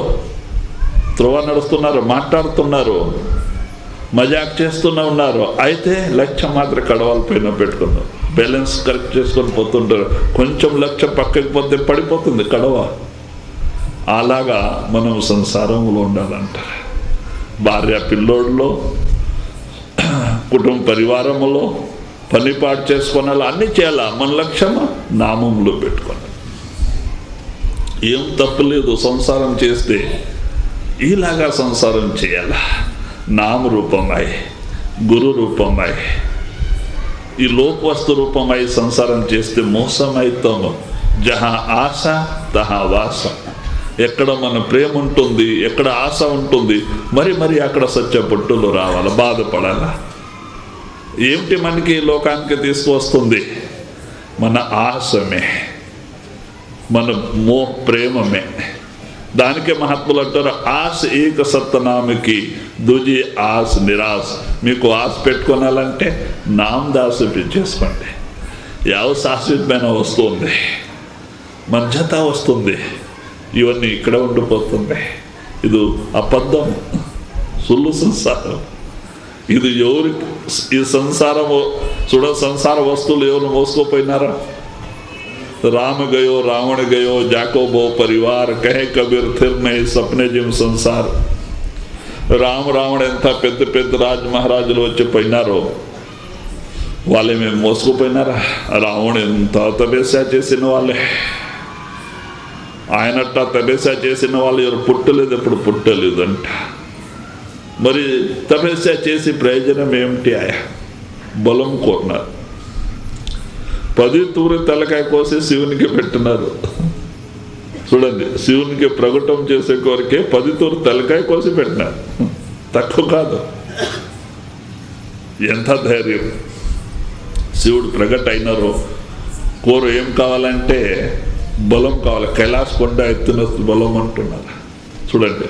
త్రోవ నడుస్తున్నారు, మాట్లాడుతున్నారు, మజాక్ చేస్తూనే ఉన్నారు. అయితే లక్ష్యం మాత్రం కడవల పైన పెట్టుకున్నారు, బ్యాలెన్స్ కరెక్ట్ చేసుకొని పోతుంటారు. కొంచెం లక్ష్యం పక్కకి పోతే పడిపోతుంది కడవ. అలాగా మనం సంసారంలో ఉండాలంటారు. భార్య పిల్లోడులో, కుటుంబ పరివారములో పనిపాటు చేసుకునేలా అన్నీ చేయాలా. మన లక్ష్యం నామంలో పెట్టుకోవాలి. ఏం తప్పులేదు సంసారం చేస్తే. ఇలాగా సంసారం చేయాల, నామరూపమై గురు రూపమై ఈ లోక వస్తు రూపమై సంసారం చేస్తే మోసమైతాము. జహా ఆశ తహా వాస. ఎక్కడ మన ప్రేమ ఉంటుంది, ఎక్కడ ఆశ ఉంటుంది, మరి అక్కడ సత్య పుట్టులు రావాలి, బాధపడాల. ఏమిటి మనకి లోకానికి తీసుకువస్తుంది? మన ఆశమే, మన ప్రేమమే. దానికే మహాత్ములు అంటారు, ఆశ ఏక సత్తనామకి దుజి ఆశ నిరాశ. మీకు ఆశ పెట్టుకోనాలంటే నామదాస చేసుకోండి. ಯಾವ శాశ్వతమైన వస్తుంది, మన జత వస్తుంది, ఇవన్నీ ఇక్కడ ఉండిపోతుంది. ఇది అబద్ధం, సుల్లు సంసారం. ఇది ఎవరి ఈ సంసారము సంసార వస్తువులు ఎవరు మోసుకోపోయినారా? राम गयो रावण गयो जाकोबो परिवार कहे कबीर थिर नहीं सपने जिम संसार. రావణ ఎంత పెద్ద పెద్ద రాజు మహారాజులు వచ్చి పోయినారో వాళ్ళే మేము మోసుకుపోయినారా? రావణ ఎంత తపస్య చేసిన వాళ్ళే. ఆయనట్ట తపస్య చేసిన వాళ్ళు ఎవరు పుట్టలేదు, ఎప్పుడు పుట్టలేదంట. మరి తపస్య చేసి ప్రయోజనం ఏమిటి? బలం కోరినారు. 10 తూరి తలకాయ కోసి శివునికి పెట్టినారు. చూడండి, శివునికి ప్రకటన చేసే కోరికే 10 తూరి తలకాయ కోసి పెట్టినారు. తక్కువ కాదు. ఎంత ధైర్యం! శివుడు ప్రకట అయినారు. కోరు ఏం కావాలంటే బలం కావాలి. కైలాస కొండ ఎత్తున బలం అంటున్నారు. చూడండి,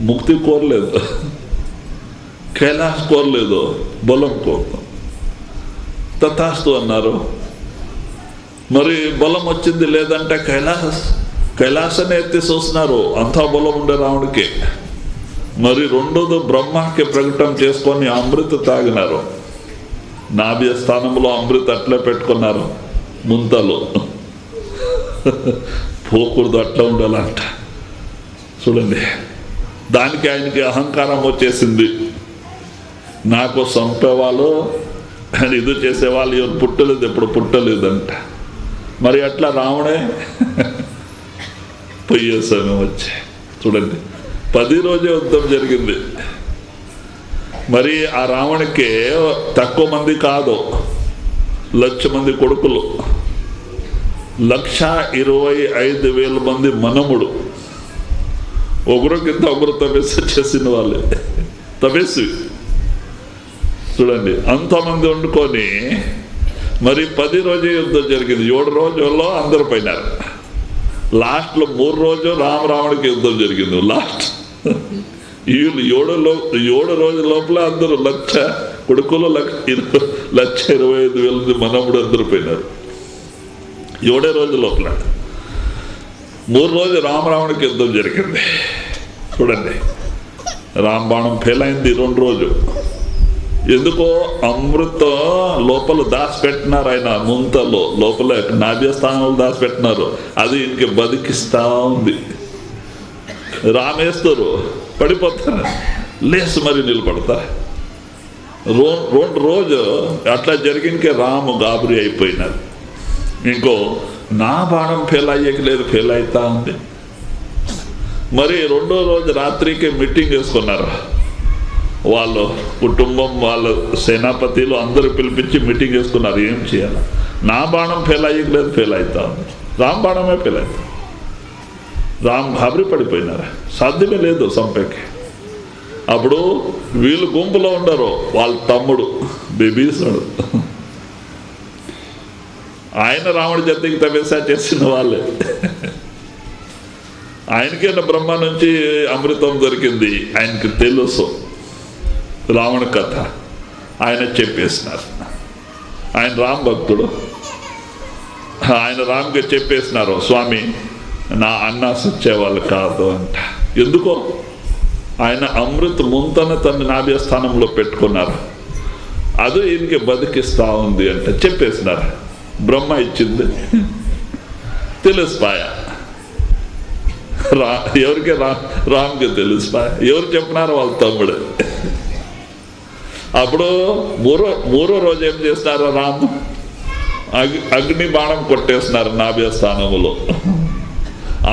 ముక్తి కోరలేదు, కైలాస కోరలేదు, బలం కోరుతాం. తథాస్తు అన్నారు. మరి బలం వచ్చింది లేదంటే కైలాసాన్ని ఎత్తి చూస్తున్నారు. అంతా బలం ఉండే రావణుడికి. మరి రెండోది బ్రహ్మకి ప్రకటన చేసుకొని అమృత తాగినారు. నాభ్య స్థానంలో అమృత అట్లే పెట్టుకున్నారు ముంతలో. పోకూడదు, అట్లా ఉండాలంట. చూడండి, దానికి ఆయనకి అహంకారం వచ్చేసింది. నాకు చంపేవాళ్ళు, ఇది చేసేవాళ్ళు ఎవరు పుట్టలేదు, ఎప్పుడు పుట్టలేదంట. మరి అట్లా రావణే పోయే సమయం వచ్చే. చూడండి, 10 రోజే యుద్ధం జరిగింది. మరి ఆ రావణికి తక్కువ మంది కాదు, 1,00,000 మంది కొడుకులు, 1,25,000 మంది మనముడు. ఒకరికింత ఒకరు తపస్సు చేసిన వాళ్ళే, తపస్సు. చూడండి, అంతమంది వండుకొని మరి 10 రోజే యుద్ధం జరిగింది. 7 రోజుల్లో అందరు పోయినారు. లాస్ట్లో 3 రోజు రాముడికి యుద్ధం జరిగింది. లాస్ట్ వీళ్ళు 7 రోజుల లోపల అందరూ 1,00,000 కొడుకులు, 1,25,000 మనముడు అందరూ పోయినారు 7 రోజుల లోపల. 3 రోజు రాముడికి యుద్ధం జరిగింది. చూడండి, రాంబాణం ఫెయిల్ అయింది 2 రోజు. ఎందుకో అమృత లోపల దాచిపెట్టినారు. ఆయన ముంతలో లోపల నాభ్యస్థానంలో దాచిపెట్టినారు. అది ఇంక బతికిస్తా ఉంది. రామేస్తారు, పడిపోతారు, లేసి మరి నిలబడతా. 2 రోజు అట్లా జరిగినకే రాము గాబరి అయిపోయినారు. ఇంకో నా బాణం ఫెయిల్ అయ్యేకి లేదు, ఫెయిల్ అవుతా ఉంది. మరి 2వ రోజు రాత్రికి మీటింగ్ వేసుకున్నారు. వాళ్ళు కుటుంబం, వాళ్ళ సేనాపతిలు అందరూ పిలిపించి మీటింగ్ వేసుకున్నారు. ఏం చేయాలి? నా బాణం ఫెయిల్ అయ్యలేదు, ఫెయిల్ అవుతా ఉంది. రామ్ బాణమే ఫెయిల్ అవుతా. రామ్ గాబరి పడిపోయినారు, సాధ్యమే లేదు చంపేకి. అప్పుడు వీళ్ళు గుంపులో ఉండరు, వాళ్ళ తమ్ముడు బిభీషణుడు. ఆయన రాముడి జతకి తపస్య చేసిన వాళ్ళే. ఆయనకైనా బ్రహ్మ నుంచి అమృతం దొరికింది. ఆయనకి తెలుసు రావణ కథ. ఆయన చెప్పేసినారు. ఆయన రామ్ భక్తుడు. ఆయన రామ్కి చెప్పేసినారు, స్వామి నా అన్న సచ్చేవాళ్ళు కాదు అంట. ఎందుకో ఆయన అమృత ముంతన తన నాభ్యస్థానంలో పెట్టుకున్నారు. అది ఈయనకి బతికిస్తా ఉంది అంట చెప్పేసినారు. బ్రహ్మ ఇచ్చింది తెలిసిపాయా. ఎవరికి? రామ్కి తెలిసిపాయా. ఎవరు చెప్పినారు? వాళ్ళ తమ్ముడు. అప్పుడు మూడో రోజు ఏం చేస్తున్నారు? రామ్ అగ్ని బాణం కొట్టేస్తున్నారు నాభ్యస్థానంలో.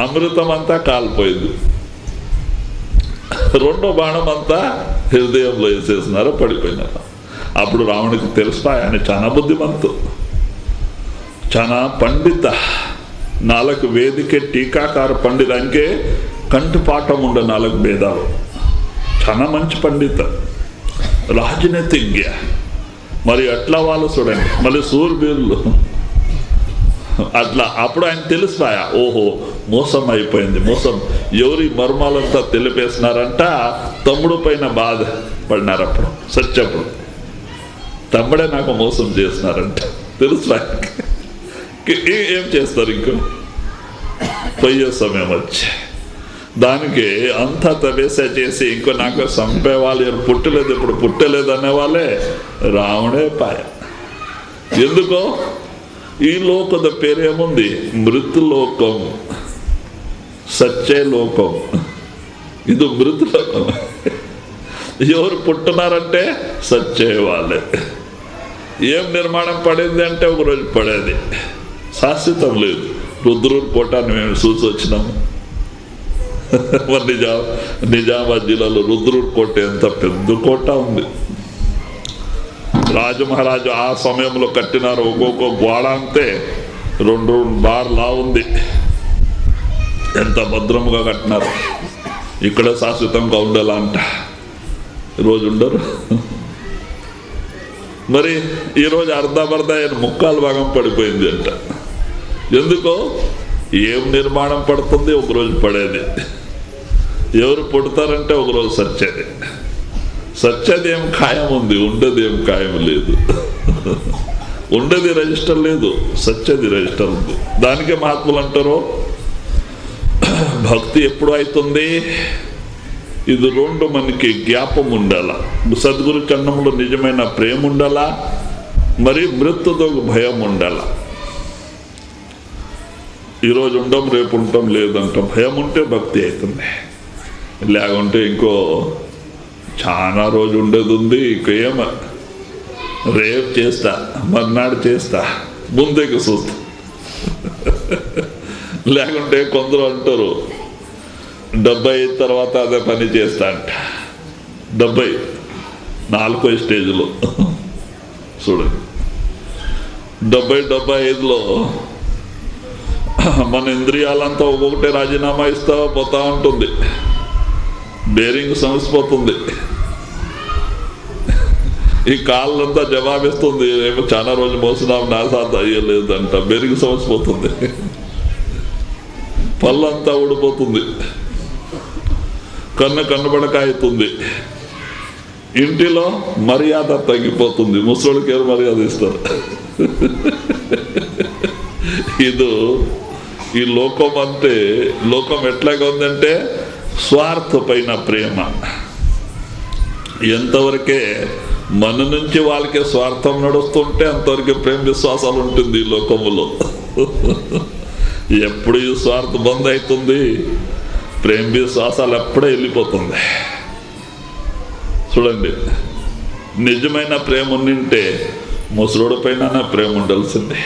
అమృతం అంతా కాలిపోయింది, రెండో బాణం అంతా హృదయంలో వేసేసినారు, పడిపోయినారు. అప్పుడు రావణుడికి తెలుసు ఆయన చాలా బుద్ధిమంతు, చాలా పండిత, 4 వేదికే టీకాకార పండిత, అంకే కంటిపాఠం ఉండే 4 భేదాలు, చాలా మంచి పండిత, రాజనీతిజ్ఞ. మరి అట్లా వాళ్ళు చూడండి, మళ్ళీ సూర్బీర్లు అట్లా. అప్పుడు ఆయన తెలిసిపాయా, ఓహో మోసం అయిపోయింది, మోసం, ఎవరి మర్మాలంతా తెలిపేసినారంట. తమ్ముడు పైన బాధ పడినారు. అప్పుడు సత్యప్పుడు తమ్ముడే నాకు మోసం చేసినారంట తెలుసు. ఏం చేస్తారు, ఇంకో పోయే సమయం వచ్చి దానికి అంతా తవేసా చేసి ఇంకో నాకు చంపేవాళ్ళు పుట్టలేదు, ఇప్పుడు పుట్టలేదు అనేవాళ్ళే రావణే పాయ. ఎందుకో ఈ లోకದ పేరేముంది, మృత్యులోకం, సత్య లోకం. ఇది మృత్యులోకం. ఎవరు పుట్టినారంటే సత్య వాళ్ళే. ఏం నిర్మాణం పడింది అంటే ఒకరోజు పడేది, శాశ్వతం లేదు. రుద్రూరు కోటాన్ని మేము చూసి వచ్చినాము. మరి నిజామాబాద్ జిల్లాలో రుద్రూరు కోట ఎంత పెద్ద కోట ఉంది. రాజు మహారాజు ఆ సమయంలో కట్టినారు. ఒక్కొక్క గోడ అంతే 2 బార్లా ఉంది. ఎంత భద్రంగా కట్టినారు. ఇక్కడ శాశ్వతంగా ఉండాలంట, రోజు ఉండరు. మరి ఈరోజు అర్ధబర్ధ ముక్కాలు భాగం పడిపోయింది అంట. ఎందుకో ఏం నిర్మాణం పడుతుంది, ఒకరోజు పడేది. ఎవరు పుడతారంటే ఒకరోజు సచ్చేది. సచ్చేది ఏం ఖాయం ఉంది, ఉండేది ఏం ఖాయం లేదు. ఉండేది రిజిస్టర్ లేదు, సచ్చేది రిజిస్టర్ ఉంది. దానికే మహాత్ములు అంటారు, భక్తి ఎప్పుడు అవుతుంది, ఇది 2 మనకి జ్ఞాపం ఉండాల. సద్గురు చరణంలో నిజమైన ప్రేమ ఉండాలా, మరి మృత్యుతో భయం ఉండాల. ఈరోజు ఉండం, రేపు ఉంటాం లేదంట. భయం ఉంటే భక్తి అవుతుంది, లేకుంటే ఇంకో చాలా రోజు ఉండేది ఉంది. ఇంకో ఏమ రేపు చేస్తా, మర్నాడు చేస్తా, ముందుకు చూస్తా. లేకుంటే కొందరు అంటారు 70 తర్వాత అదే పని చేస్తా అంట. 70 4వ స్టేజ్లో చూడండి. 70-75లో మన ఇంద్రియాలంతా ఒక్కొక్కటే రాజీనామా ఇస్తా పోతా ఉంటుంది. బేరింగ్ సమసిపోతుంది. ఈ కాళ్ళంతా జవాబిస్తుంది, ఏమో చాలా రోజులు మోసినాం, నా సాధ అయ్యలేదంట. బేరింగ్ సమసిపోతుంది, పళ్ళంతా ఊడిపోతుంది, కన్నబడక అవుతుంది. ఇంటిలో మర్యాద తగ్గిపోతుంది. ముసలికి ఎవరు మర్యాద ఇస్తారు? ఇది ఈ లోకం అంటే, లోకం ఎట్లాగా ఉందంటే స్వార్థపైన ప్రేమ. ఎంతవరకే మన నుంచి వాళ్ళకే స్వార్థం నడుస్తుంటే అంతవరకే ప్రేమ విశ్వాసాలు ఉంటుంది ఈ లోకములో. ఎప్పుడు ఈ స్వార్థ బంద్ అవుతుంది, ప్రేమ విశ్వాసాలు ఎప్పుడే వెళ్ళిపోతుంది. చూడండి, నిజమైన ప్రేమ ఉండింటే ముసలుడి పైన ప్రేమ ఉండాల్సిందే.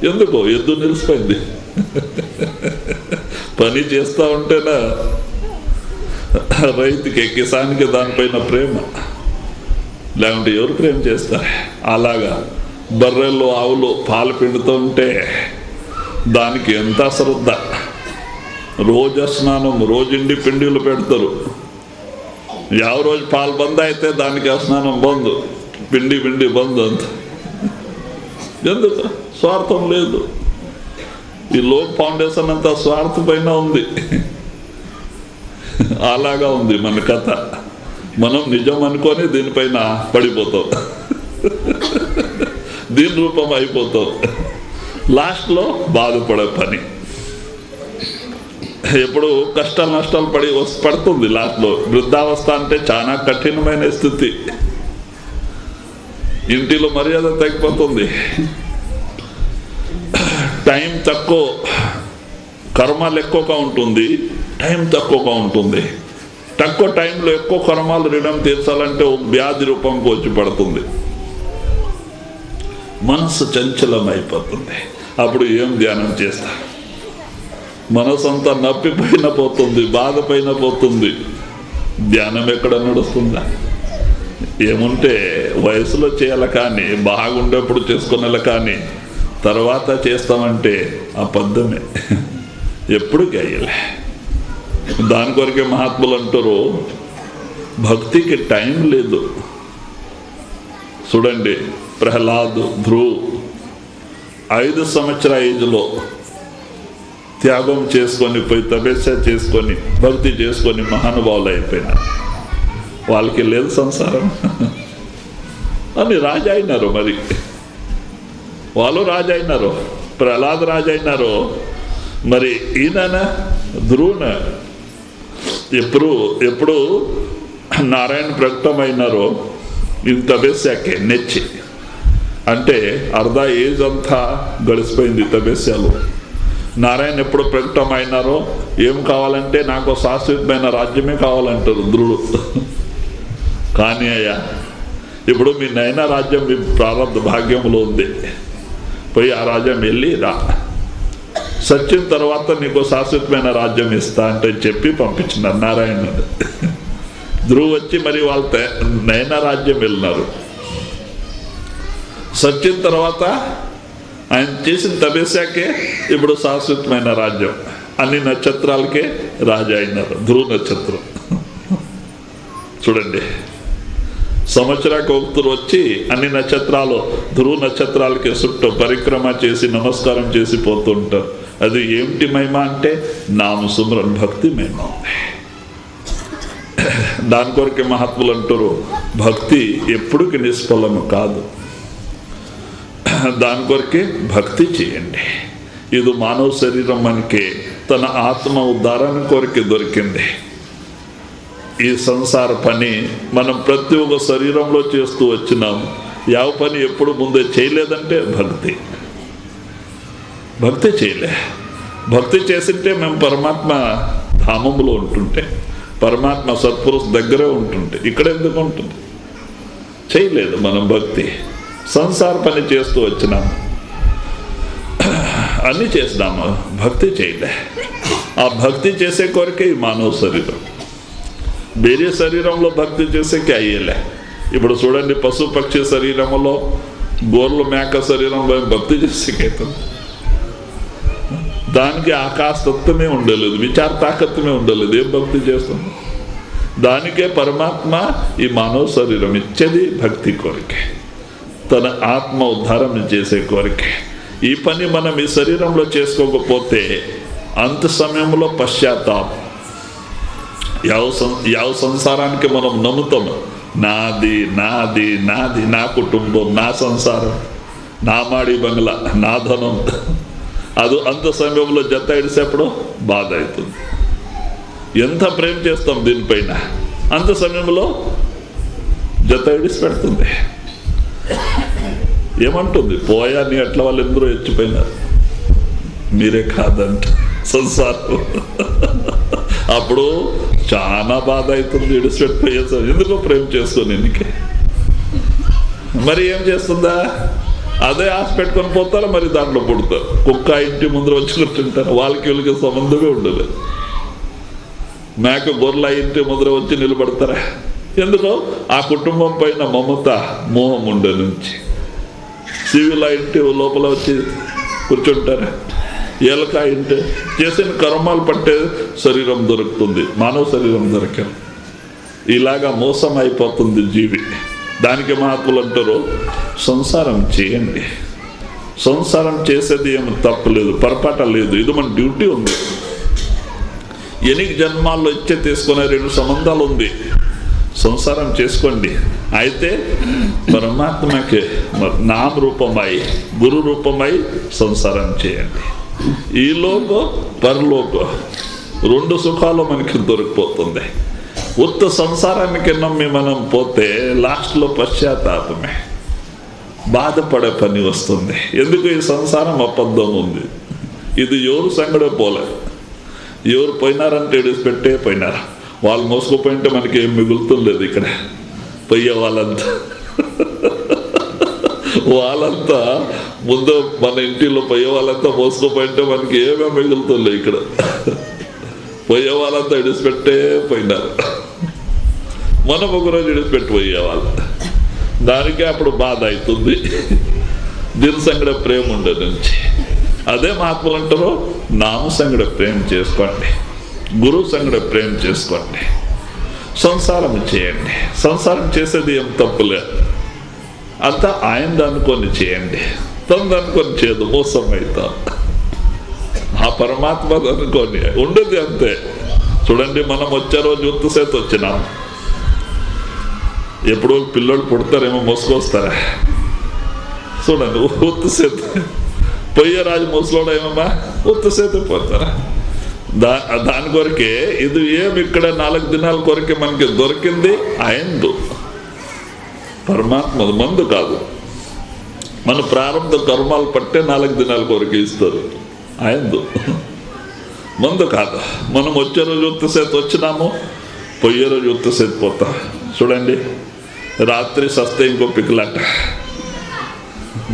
ఎందుకో ఎద్దు నిలిచిపోయింది, పని చేస్తూ ఉంటేనా రైతుకి, కిసాన్కి దానిపైన ప్రేమ, లేకుంటే ఎవరు ప్రేమ చేస్తారు? అలాగా బర్రెలు ఆవులు పాలు పిండుతూ ఉంటే దానికి ఎంత శ్రద్ధ. రోజు స్నానం, రోజుండి పిండిలు పెడతారు. ಯಾವ రోజు పాలు బంద్ అయితే దానికి స్నానం బంద్, పిండి బంద్ అంత. ఎందుకు? స్వార్థం లేదు. ఈ లోక్ ఫౌండేషన్ అంతా స్వార్థ పైన ఉంది. అలాగా ఉంది మన కథ. మనం నిజం అనుకొని దీనిపైన పడిపోతాం, దీని రూపం అయిపోతాం. లాస్ట్లో బాధపడే పని. ఎప్పుడు కష్టాలు నష్టాలు పడుతుంది. లాస్ట్లో వృద్ధావస్థ అంటే చాలా కఠినమైన స్థితి. ఇంటిలో మర్యాద తగ్గిపోతుంది, టైం తక్కువ, కర్మలు ఎక్కువగా ఉంటుంది, టైం తక్కువగా ఉంటుంది. తక్కువ టైంలో ఎక్కువ కర్మలు రుణం తీర్చాలంటే ఒక వ్యాధి రూపంకి వచ్చి పడుతుంది. మనసు చంచలం అయిపోతుంది. అప్పుడు ఏం ధ్యానం చేస్తారు? మనసు అంతా నప్పిపైన పోతుంది, బాధపైన పోతుంది. ధ్యానం ఎక్కడ నడుస్తుందా? ఏముంటే వయసులో చేయాలి, కానీ బాగుండేప్పుడు చేసుకునేలా, కానీ తర్వాత చేస్తామంటే అబద్ధమే, ఎప్పుడు అయ్యలే. దాని కొరకే మహాత్ములు అంటారు, భక్తికి టైం లేదు. చూడండి, ప్రహ్లాద్, ధ్రువ్ 5 సంవత్సరాల ఏజ్లో త్యాగం చేసుకొని పోయి తపస్య చేసుకొని భక్తి చేసుకొని మహానుభావులు అయిపోయినారు. వాళ్ళకి లేదు సంసారం అని రాజు అయినారు. మరి వాళ్ళు రాజు అయినారు, ప్రహ్లాద్ రాజు అయినారు. మరి ఈయన ధ్రువున ఎప్పుడు నారాయణ ప్రకటమైనారో ఇది తపస్యకే నెచ్చి, అంటే అర్ధ ఏజ్ అంతా గడిచిపోయింది తపస్యలో. నారాయణ ఎప్పుడు ప్రకటమైనారో ఏం కావాలంటే నాకు శాశ్వతమైన రాజ్యమే కావాలంటారు ధ్రువుడు. కానీ అయ్యా, ఇప్పుడు మీ నయన రాజ్యం మీ ప్రారంభ భాగ్యంలో ఉంది, పోయి ఆ రాజ్యం వెళ్ళి రా, సచ్చిన తర్వాత నీకు శాశ్వతమైన రాజ్యం ఇస్తా అంటే చెప్పి పంపించినారు నారాయణుడు. ధ్రువు వచ్చి మరి వాళ్ళ నయన రాజ్యం వెళ్ళినారు. సచ్చిన తర్వాత ఆయన చేసిన తపస్యాకే ఇప్పుడు శాశ్వతమైన రాజ్యం, అన్ని నక్షత్రాలకే రాజా అయినారు. ధ్రువ నక్షత్రం చూడండి, సంవత్సరానికి ఒకరు వచ్చి అన్ని నక్షత్రాలు ధ్రువ నక్షత్రాలకి చుట్టూ పరిక్రమ చేసి నమస్కారం చేసి పోతుంటారు. అది ఏమిటి మహిమ అంటే నామ సుమరన్ భక్తి మహిమ. దాని కొరకే మహాత్ములు అంటారు, భక్తి ఎప్పుడుకి నిష్ఫలము కాదు. దాని కొరకే భక్తి చేయండి. ఇది మానవ శరీరం మనకి తన ఆత్మ ఉద్ధారణ కొరకే దొరికింది. ఈ సంసార పని మనం ప్రతి ఒక్క శరీరంలో చేస్తూ వచ్చినాం. యావ పని ఎప్పుడు ముందే చేయలేదంటే భక్తి చేయలే. భక్తి చేసింటే మేము పరమాత్మ ధామంలో ఉంటుంటే, పరమాత్మ సత్పురుష దగ్గరే ఉంటుంటే, ఇక్కడ ఎందుకు ఉంటుంది? చేయలేదు మనం భక్తి. సంసార పని చేస్తూ వచ్చినాము, అన్నీ చేసినాము, భక్తి చేయలే. ఆ భక్తి చేసే కొరకే ఈ మానవ శరీరం. వేరే శరీరంలో భక్తి చేసేకి అయ్యేలే. ఇప్పుడు చూడండి, పశు పక్షి శరీరంలో, గోర్లు మేక శరీరంలో భక్తి చేసేకైతుంది. దానికి ఆకాశతత్వమే ఉండలేదు, విచార తాకత్వమే ఉండలేదు, ఏం భక్తి చేస్తుంది? దానికే పరమాత్మ ఈ మానవ శరీరం ఇచ్చేది భక్తి కొరకే, తన ఆత్మ ఉద్ధారం చేసే కొరకే. ఈ పని మనం ఈ శరీరంలో చేసుకోకపోతే అంత సమయంలో పశ్చాత్తాపం. యావ సంసారానికి మనం నమ్ముతాము, నాది నాది నాది, నా కుటుంబం, నా సంసారం, నా మాడి బంగ్లా, నా ధనం. అది అంత సమయంలో జత ఇడిసేప్పుడు బాధ అవుతుంది. ఎంత ప్రేమ చేస్తాం దీనిపైన, అంత సమయంలో జత ఇడిసి పెడుతుంది. ఏమంటుంది? పోయా నీ అట్లా వాళ్ళు ఎందరో ఎచ్చిపోయినారు, మీరే కాదంట సంసారం. అప్పుడు చాలా బాధ అవుతుంది. ఇడిసిపెట్టిపోయేసారు, ఎందుకో ప్రేమ చేసుకొని ఎన్నికే. మరి ఏం చేస్తుందా? అదే ఆశ పెట్టుకొని పోతారా, మరి దాంట్లో పుడతారు. కుక్క ఇంటి ముందర వచ్చి కూర్చుంటారు, వాళ్ళకి వీళ్ళకి సంబంధమే ఉండదు. మేక గొర్రెల ఇంటి ముందర వచ్చి నిలబడతారా? ఎందుకో ఆ కుటుంబం పైన మమత మోహం ఉండే నుంచి. సివిల ఇంటి లోపల వచ్చి కూర్చుంటారా? ఏలక ఇంటి చేసిన కర్మాలు పట్టే శరీరం దొరుకుతుంది, మానవ శరీరం దొరకదు. ఇలాగా మోసం అయిపోతుంది జీవి. దానికి మహాత్ములు అంటారు, సంసారం చేయండి. సంసారం చేసేది ఏమి తప్పలేదు, పొరపాట లేదు, ఇది మన డ్యూటీ ఉంది. 8 జన్మాల్లో ఇచ్చే తీసుకునే 2 సంబంధాలు ఉంది. సంసారం చేసుకోండి. అయితే పరమాత్మకి నామ రూపమై గురు రూపమై సంసారం చేయండి. ఈ లోకో పరలోకో 2 సుఖాలు మనకి దొరికిపోతుంది. ఉత్త సంసారానికి నమ్మి మనం పోతే లాస్ట్లో పశ్చాత్తాపమే, బాధపడే పని వస్తుంది. ఎందుకు? ఈ సంసారం అబద్ధం ఉంది. ఇది ఎవరు సంగడే పోలే, ఎవరు పోయినారంటే పెట్టే పోయినారు. వాళ్ళు మోసుకుపోయింటే మనకి ఏం మిగులుతుంది లేదు. ఇక్కడ పోయే వాళ్ళంతా వాళ్ళంతా ముందు మన ఇంటిలో పోయే వాళ్ళంతా మోసుకోపోయింటే మనకి ఏమేమి మిగులుతుందో ఇక్కడ. పోయే వాళ్ళంతా ఇడిచిపెట్టే పోయినారు, మనం ఒకరోజు ఇడిచిపెట్టి పోయేవాళ్ళు. దానికే అప్పుడు బాధ అవుతుంది, దీని సంగడ ప్రేమ ఉండే నుంచి. అదే మహాత్ములు అంటారు, నామ సంగడ ప్రేమ చేసుకోండి, గురువు సంగడ ప్రేమ చేసుకోండి, సంసారం చేయండి. సంసారం చేసేది ఏం తప్పులేదు, అంతా ఆయన అనుకొని చేయండి. తను అనుకొని చేయదు, మోసం అవుతా. ఆ పరమాత్మ అనుకొని ఉండేది అంతే. చూడండి, మనం వచ్చే రోజు ఉత్తసేత వచ్చినాం. ఎప్పుడో పిల్లలు పుడతారేమో మోసుకొస్తారా? చూడండి, ఉత్తసేత పొయ్యే రాజు ముసలోడు ఏమమ్మా ఉత్తసేత పోతారా? దాని కొరకే ఇది ఏమి ఇక్కడ 4 దినాల కొరకే మనకి దొరికింది ఆయనదు, పరమాత్మ మందు కాదు. మన ప్రారంభ కర్మాలు పట్టే 4 దినాల కొరకే ఇస్తారు, ఆయనదు మందు కాదు. మనం వచ్చే రోజు ఉత్తసేత వచ్చినాము, పొయ్యే రోజు ఉత్తసేత పోతా. చూడండి, రాత్రి సస్తే ఇంకో పిక్కలాట.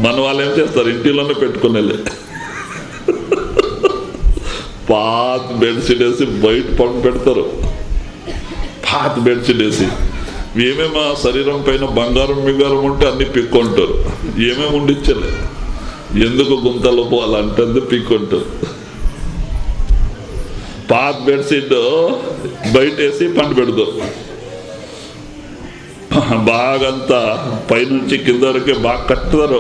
మన వాళ్ళు ఏం చేస్తారు, ఇంటిలోనే పెట్టుకునేలే. పాత బెడ్షీట్ వేసి బయట పండు పెడతారు. పాత బెడ్షీట్ వేసి ఏమేమి శరీరం పైన బంగారం మిగారం ఉంటే అన్ని పిక్కుంటారు. ఏమేమి ఉండిచ్చలే, ఎందుకు గుంతలు పోవాలంటే పిక్కుంటారు. పాత బెడ్షీట్ బయట వేసి పండు పెడతారు. బాగంతా పైనుంచి కింద వరకే బాగా కట్టుతారు.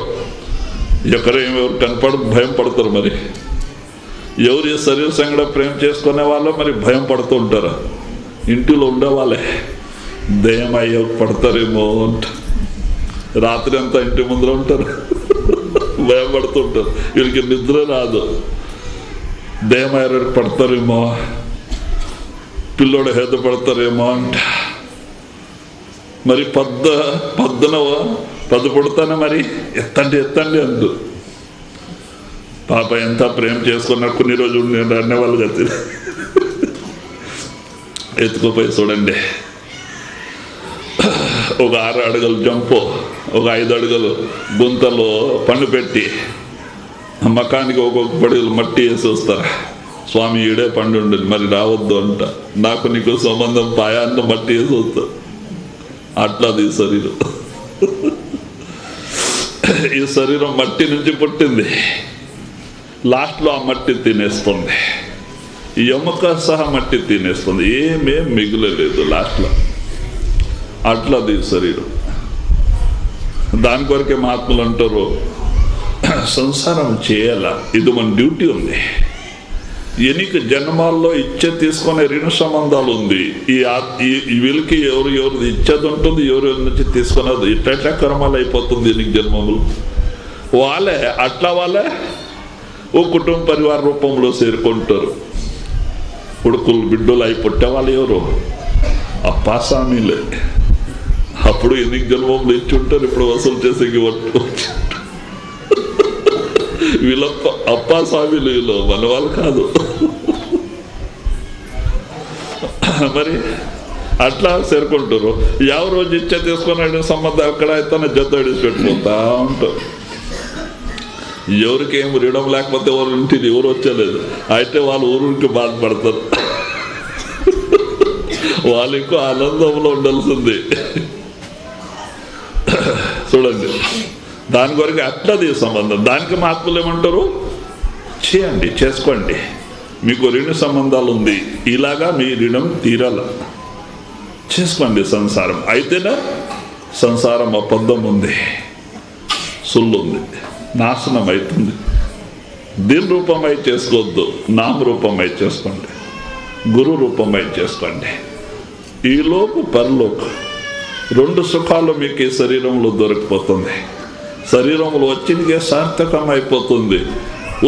ఎవరు కనపడదు, భయం పడతారు. మరి ఎవరు శరీర సంగడ ప్రేమ చేసుకునే వాళ్ళు మరి భయం పడుతూ ఉంటారు. ఇంటిలో ఉండేవాళ్ళే దయ్యం అయ్యో పడతారేమో అంట, రాత్రి అంతా ఇంటి ముందర ఉంటారు, భయం పడుతుంటారు. వీళ్ళకి నిద్ర రాదు, దయ్యం అయ్యారు పడతారేమో, పిల్లోడు హేద పడతారేమో అంట. మరి పొద్దున పుడతానే మరి ఎత్తండి అందు. పాప ఎంత ప్రేమ చేసుకున్నా కొన్ని రోజులు అనేవాళ్ళు కదా, ఎత్తుకుపోయి చూడండి, ఒక 6 అడుగులు జంపు, ఒక 5 అడుగులు గుంతలో పండు పెట్టి మకానికి ఒక్కొక్క పడుగులు మట్టి వేసి వస్తారు. స్వామి ఈడే పండు ఉండేది మరి రావద్దు అంట, నాకు నీకు సంబంధం పాయాన్న మట్టి వేసి వస్తారు. అట్లాది ఈ శరీరం. ఈ శరీరం మట్టి నుంచి పుట్టింది, లాస్ట్లో ఆ మట్టి తినేస్తుంది, ఎముక సహా మట్టి తినేస్తుంది, ఏమేం మిగులలేదు లాస్ట్లో. అట్లాది ఈ శరీరం. దాని కొరకే మహాత్ములు అంటారు, సంసారం చేయాల, ఇది మన డ్యూటీ ఉంది. ఎనిక జన్మాల్లో ఇచ్చ తీసుకునే ऋण సంబంధాలు ఉంది. ఈ వీళ్ళకి ఎవరు ఇచ్చేది ఉంటుంది, ఎవరు నుంచి తీసుకునేది ఇట్లా కర్మాలు అయిపోతుంది. ఎనిక జన్మములు వాళ్ళే వాళ్ళే ఓ కుటుంబ పరివార రూపంలో చేరుకుంటారు. కొడుకులు బిడ్డలు అయి పుట్టే వాళ్ళు ఎవరు? అప్పాస్వామిలే. అప్పుడు ఎనిక జన్మములు ఇచ్చి ఉంటారు, ఇప్పుడు వసూలు చేసే వీళ్ళ అప్పాస్వామిలు, వీళ్ళు మన వాళ్ళు కాదు. మరి అట్లా చేరుకుంటారు. ఎవరు రోజు ఇచ్చే తీసుకున్న సంబంధాలు అక్కడ అయితే జత విడిచి పెట్టుకుంటా ఉంటారు. ఎవరికి ఏం రిడం లేకపోతే ఎవరు ఇంటికి ఎవరు వచ్చలేదు అయితే వాళ్ళు ఊరికి బాధపడతారు. వాళ్ళు ఇంకో ఆనందంలో ఉండాల్సింది. చూడండి, దాని కొరకు అట్లది సంబంధం. దానికి మహాత్ములు ఏమంటారు, చేయండి, చేసుకోండి, మీకు ऋण సంబంధాలు ఉంది, ఇలాగా మీ ऋణం తీరాల, చేసుకోండి సంసారం. అయితేనే సంసారం అబద్ధం ఉంది, సుల్లు ఉంది, నాశనం అవుతుంది. దీని రూపమై చేసుకోవద్దు, నామ రూపమై చేసుకోండి, గురు రూపమై చేసుకోండి. ఈలోపు పరలోకు 2 సుఖాలు మీకు ఈ శరీరంలో దొరికిపోతుంది. శరీరంలో వచ్చిందికే సార్థకం అయిపోతుంది.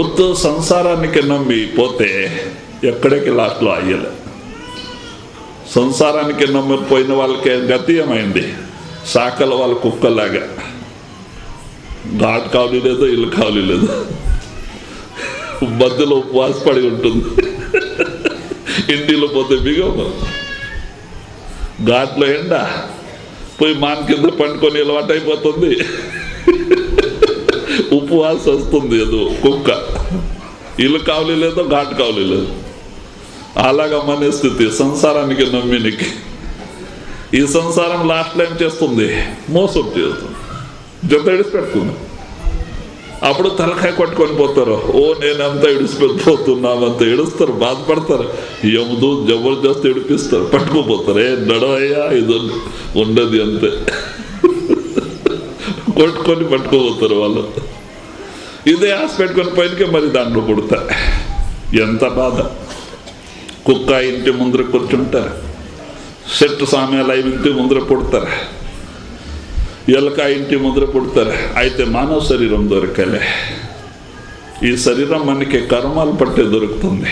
ఉత్తు సంసారానికి నమ్మి పోతే ఎక్కడికి లాస్ట్లో అయ్యలే. సంసారానికి నమ్మిపోయిన వాళ్ళకి గతి ఏమైంది, శాఖల వాళ్ళ కుక్కలాగా, ఘాట్ కావలి లేదు, ఇల్లు కావలి లేదు, మధ్యలో ఉపవాసపడి ఉంటుంది. ఇంటిలో పోతే బిగమ, ఘాట్లో ఎండ పోయి మాన్ కింద పండుకొని అలవాటు అయిపోతుంది. ఉపవాసం వస్తుంది ఏదో కుక్క, ఇల్లు కావలి లేదో ఘాటు కావలి లేదు. అలాగా మన స్థితి సంసారానికి నమ్మినికి. ఈ సంసారం లాస్ట్లో ఏం చేస్తుంది? మోసం చేస్తుంది, జత ఇడిచిపెట్టుకుంది. అప్పుడు తలకాయ కొట్టుకొని పోతారు. ఓ నేనంతా ఇడిచిపెట్టిపోతున్నామంతా ఏడుస్తారు, బాధపడతారు. యముదు జబర్దస్త్ ఏడిపిస్తారు, పట్టుకుపోతారు. ఏ నడవయ్యా ఇది ఉండదు అంతే, కొట్టుకొని పట్టుకోపోతారు వాళ్ళు. ఇదే ఆశ పెట్టుకొని పైనకే మరి దాంట్లో పుడతారు. ఎంత బాధ. కుక్క ఇంటి ముందర కూర్చుంటారు, చెట్టు సామ్యాలు ఇంటి ముందర పుడతారు, ఎలక ఇంటి ముందర పుడతారు. అయితే మానవ శరీరం దొరకలే. ఈ శరీరం మనకి కర్మలు పట్టే దొరుకుతుంది.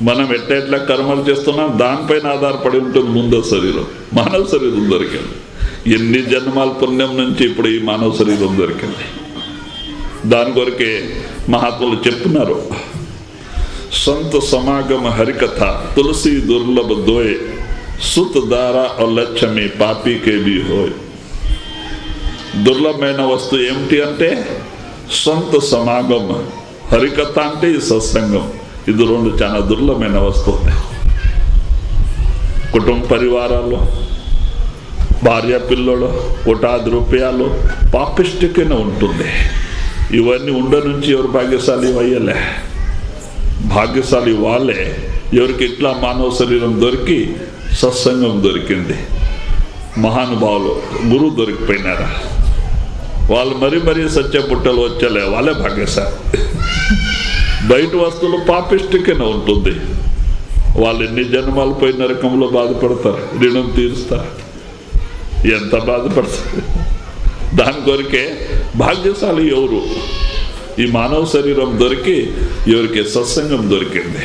మనం ఎట్లా కర్మలు చేస్తున్నాం దానిపైన ఆధారపడి ఉంటుంది ముందు శరీరం. మానవ శరీరం దొరికింది. ఎన్ని జన్మాల పుణ్యం నుంచి ఇప్పుడు ఈ మానవ శరీరం దొరికింది. దాని కొరకే మహాత్ములు చెప్తున్నారు, సంత సమాగమ హరికథ తులసి దుర్లభ దోయ్ సుత్ దారా లక్ష్మి పాపీకే బి హోయ్. దుర్లభమైన వస్తువు ఏమిటి అంటే సంత సమాగమ, హరికథ అంటే ఈ సత్సంగం. ఇది రెండు చాలా దుర్లభమైన వస్తువు. కుటుంబ పరివారాలు, భార్య పిల్లలు, 1,000 రూపాయలు పాపిష్టికనే ఉంటుంది. ఇవన్నీ ఉండ నుంచి ఎవరు భాగ్యశాలి అయ్యలే. భాగ్యశాలి వాళ్ళే ఎవరికి ఇట్లా మానవ శరీరం దొరికి సత్సంగం దొరికింది. మహానుభావులు గురువు దొరికిపోయినారా, వాళ్ళు మరీ సత్య పుట్టలు వచ్చలే, వాళ్ళే భాగ్యశాలి. బయట వస్తువులు పాపిష్టికనే ఉంటుంది. వాళ్ళు ఎన్ని జన్మాలు పోయి నరకంలో బాధపడతారు, రుణం తీరుస్తారు, ఎంత బాధపడతారు. దాని కొరకే భాగ్యశాలి ఎవరు? ఈ మానవ శరీరం దొరికి ఎవరికి సత్సంగం దొరికింది,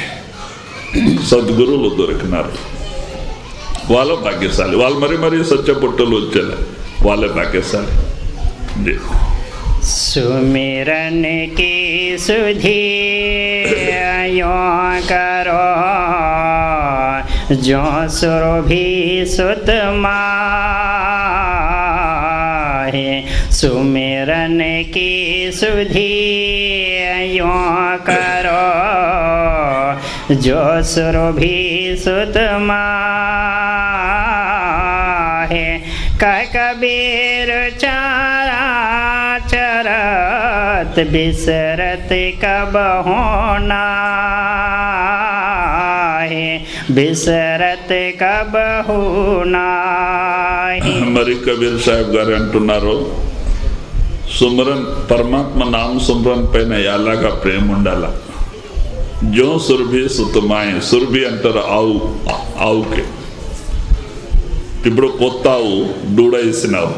సద్గురువులు దొరికినారు, వాళ్ళ భాగ్యశాలి. వాళ్ళు మరీ సత్య పుట్టలు వచ్చేలే, వాళ్ళే భాగ్యశాలి. सुमिरन की सुधि यों करो जो सुरभि सुत माहे। सुमिरन की सुधि यों करो जो सुरभि सुत माहे। कबीर चारा चरत बिसरत कब होना है, बिसरत कब होना है। మరి కబీర్ సాహెబ్ గారు అంటున్నారు, సుమరన్ పరమాత్మ నామ సుమరన్ పైన ఎలాగా ప్రేమ ఉండాల. జో సురభి సుతమాయి. సురభి అంటారు ఆవుకి. ఇప్పుడు కొత్త ఆవు దూడ వేసినావు,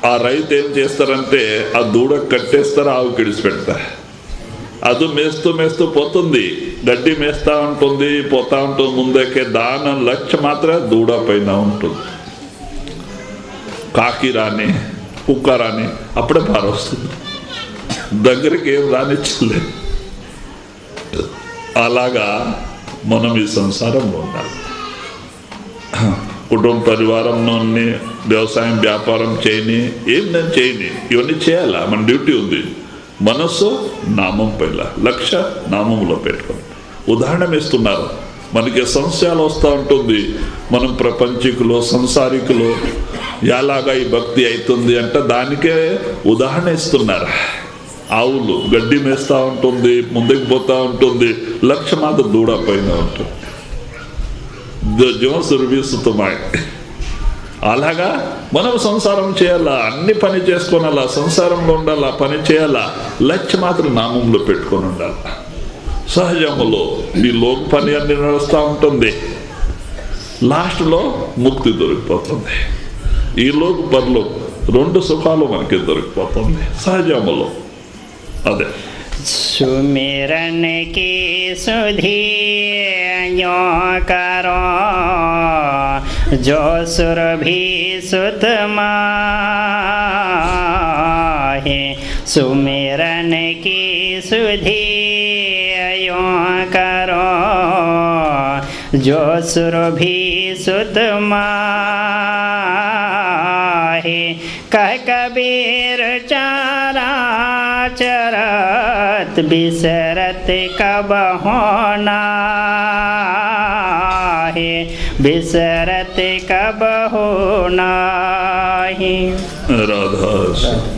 ఆ రైతు ఏం చేస్తారంటే ఆ దూడ కట్టేస్తారు, ఆవు కిడిచిపెడతారు. అది మేస్తూ పోతుంది, గడ్డి మేస్తూ ఉంటుంది, పోతా ఉంటుంది ముందుకే. దాని లక్ష్యం మాత్రం దూడ పైన ఉంటుంది. కాకి రాని, కుక్క రాని అప్పుడే పారొస్తుంది, దగ్గరికి ఏం రానిచ్చలేదు. అలాగా మనం ఈ సంసారంలో ఉండాలి. కుటుంబ పరివారంలో వ్యవసాయం వ్యాపారం చేయని, ఏం నేను చేయని, ఇవన్నీ చేయాలా, మన డ్యూటీ ఉంది. మనస్సు నామం పైన, లక్ష్య నామంలో పెట్టుకోండి. ఉదాహరణ ఇస్తున్నారు, మనకి సంశయాలు వస్తూ ఉంటుంది. మనం ప్రపంచికులు సంసారికులు ఎలాగా ఈ భక్తి అవుతుంది అంటే దానికే ఉదాహరణ ఇస్తున్నారు. ఆవులు గడ్డి మేస్తూ ఉంటుంది, ముందుకు పోతూ ఉంటుంది, లక్ష్య మాత్రం దూడ పైన ఉంటుంది. సురభిసుతమాయి. అలాగా మనం సంసారం చేయాలా, అన్ని పని చేసుకోనాలా, సంసారంలో ఉండాలా, పని చేయాలా, లక్ష్యం మాత్రం నామంలో పెట్టుకొని ఉండాలి. సహజములో ఈ లోక పని అన్ని నడుస్తూ ఉంటుంది, లాస్ట్లో ముక్తి దొరికిపోతుంది. ఈ లోక పనిలో 2 సుఖాలు మనకి దొరికిపోతుంది సహజములో. అదే सुमिरन की सुधि यों करो जो सुरभि सुत माहे। सुमिरन की सुधि यों करो जो सुरभि सुत माहे। कबीर चारा चरत बिसरत कब होना है, बिसरत कब होना है। राधा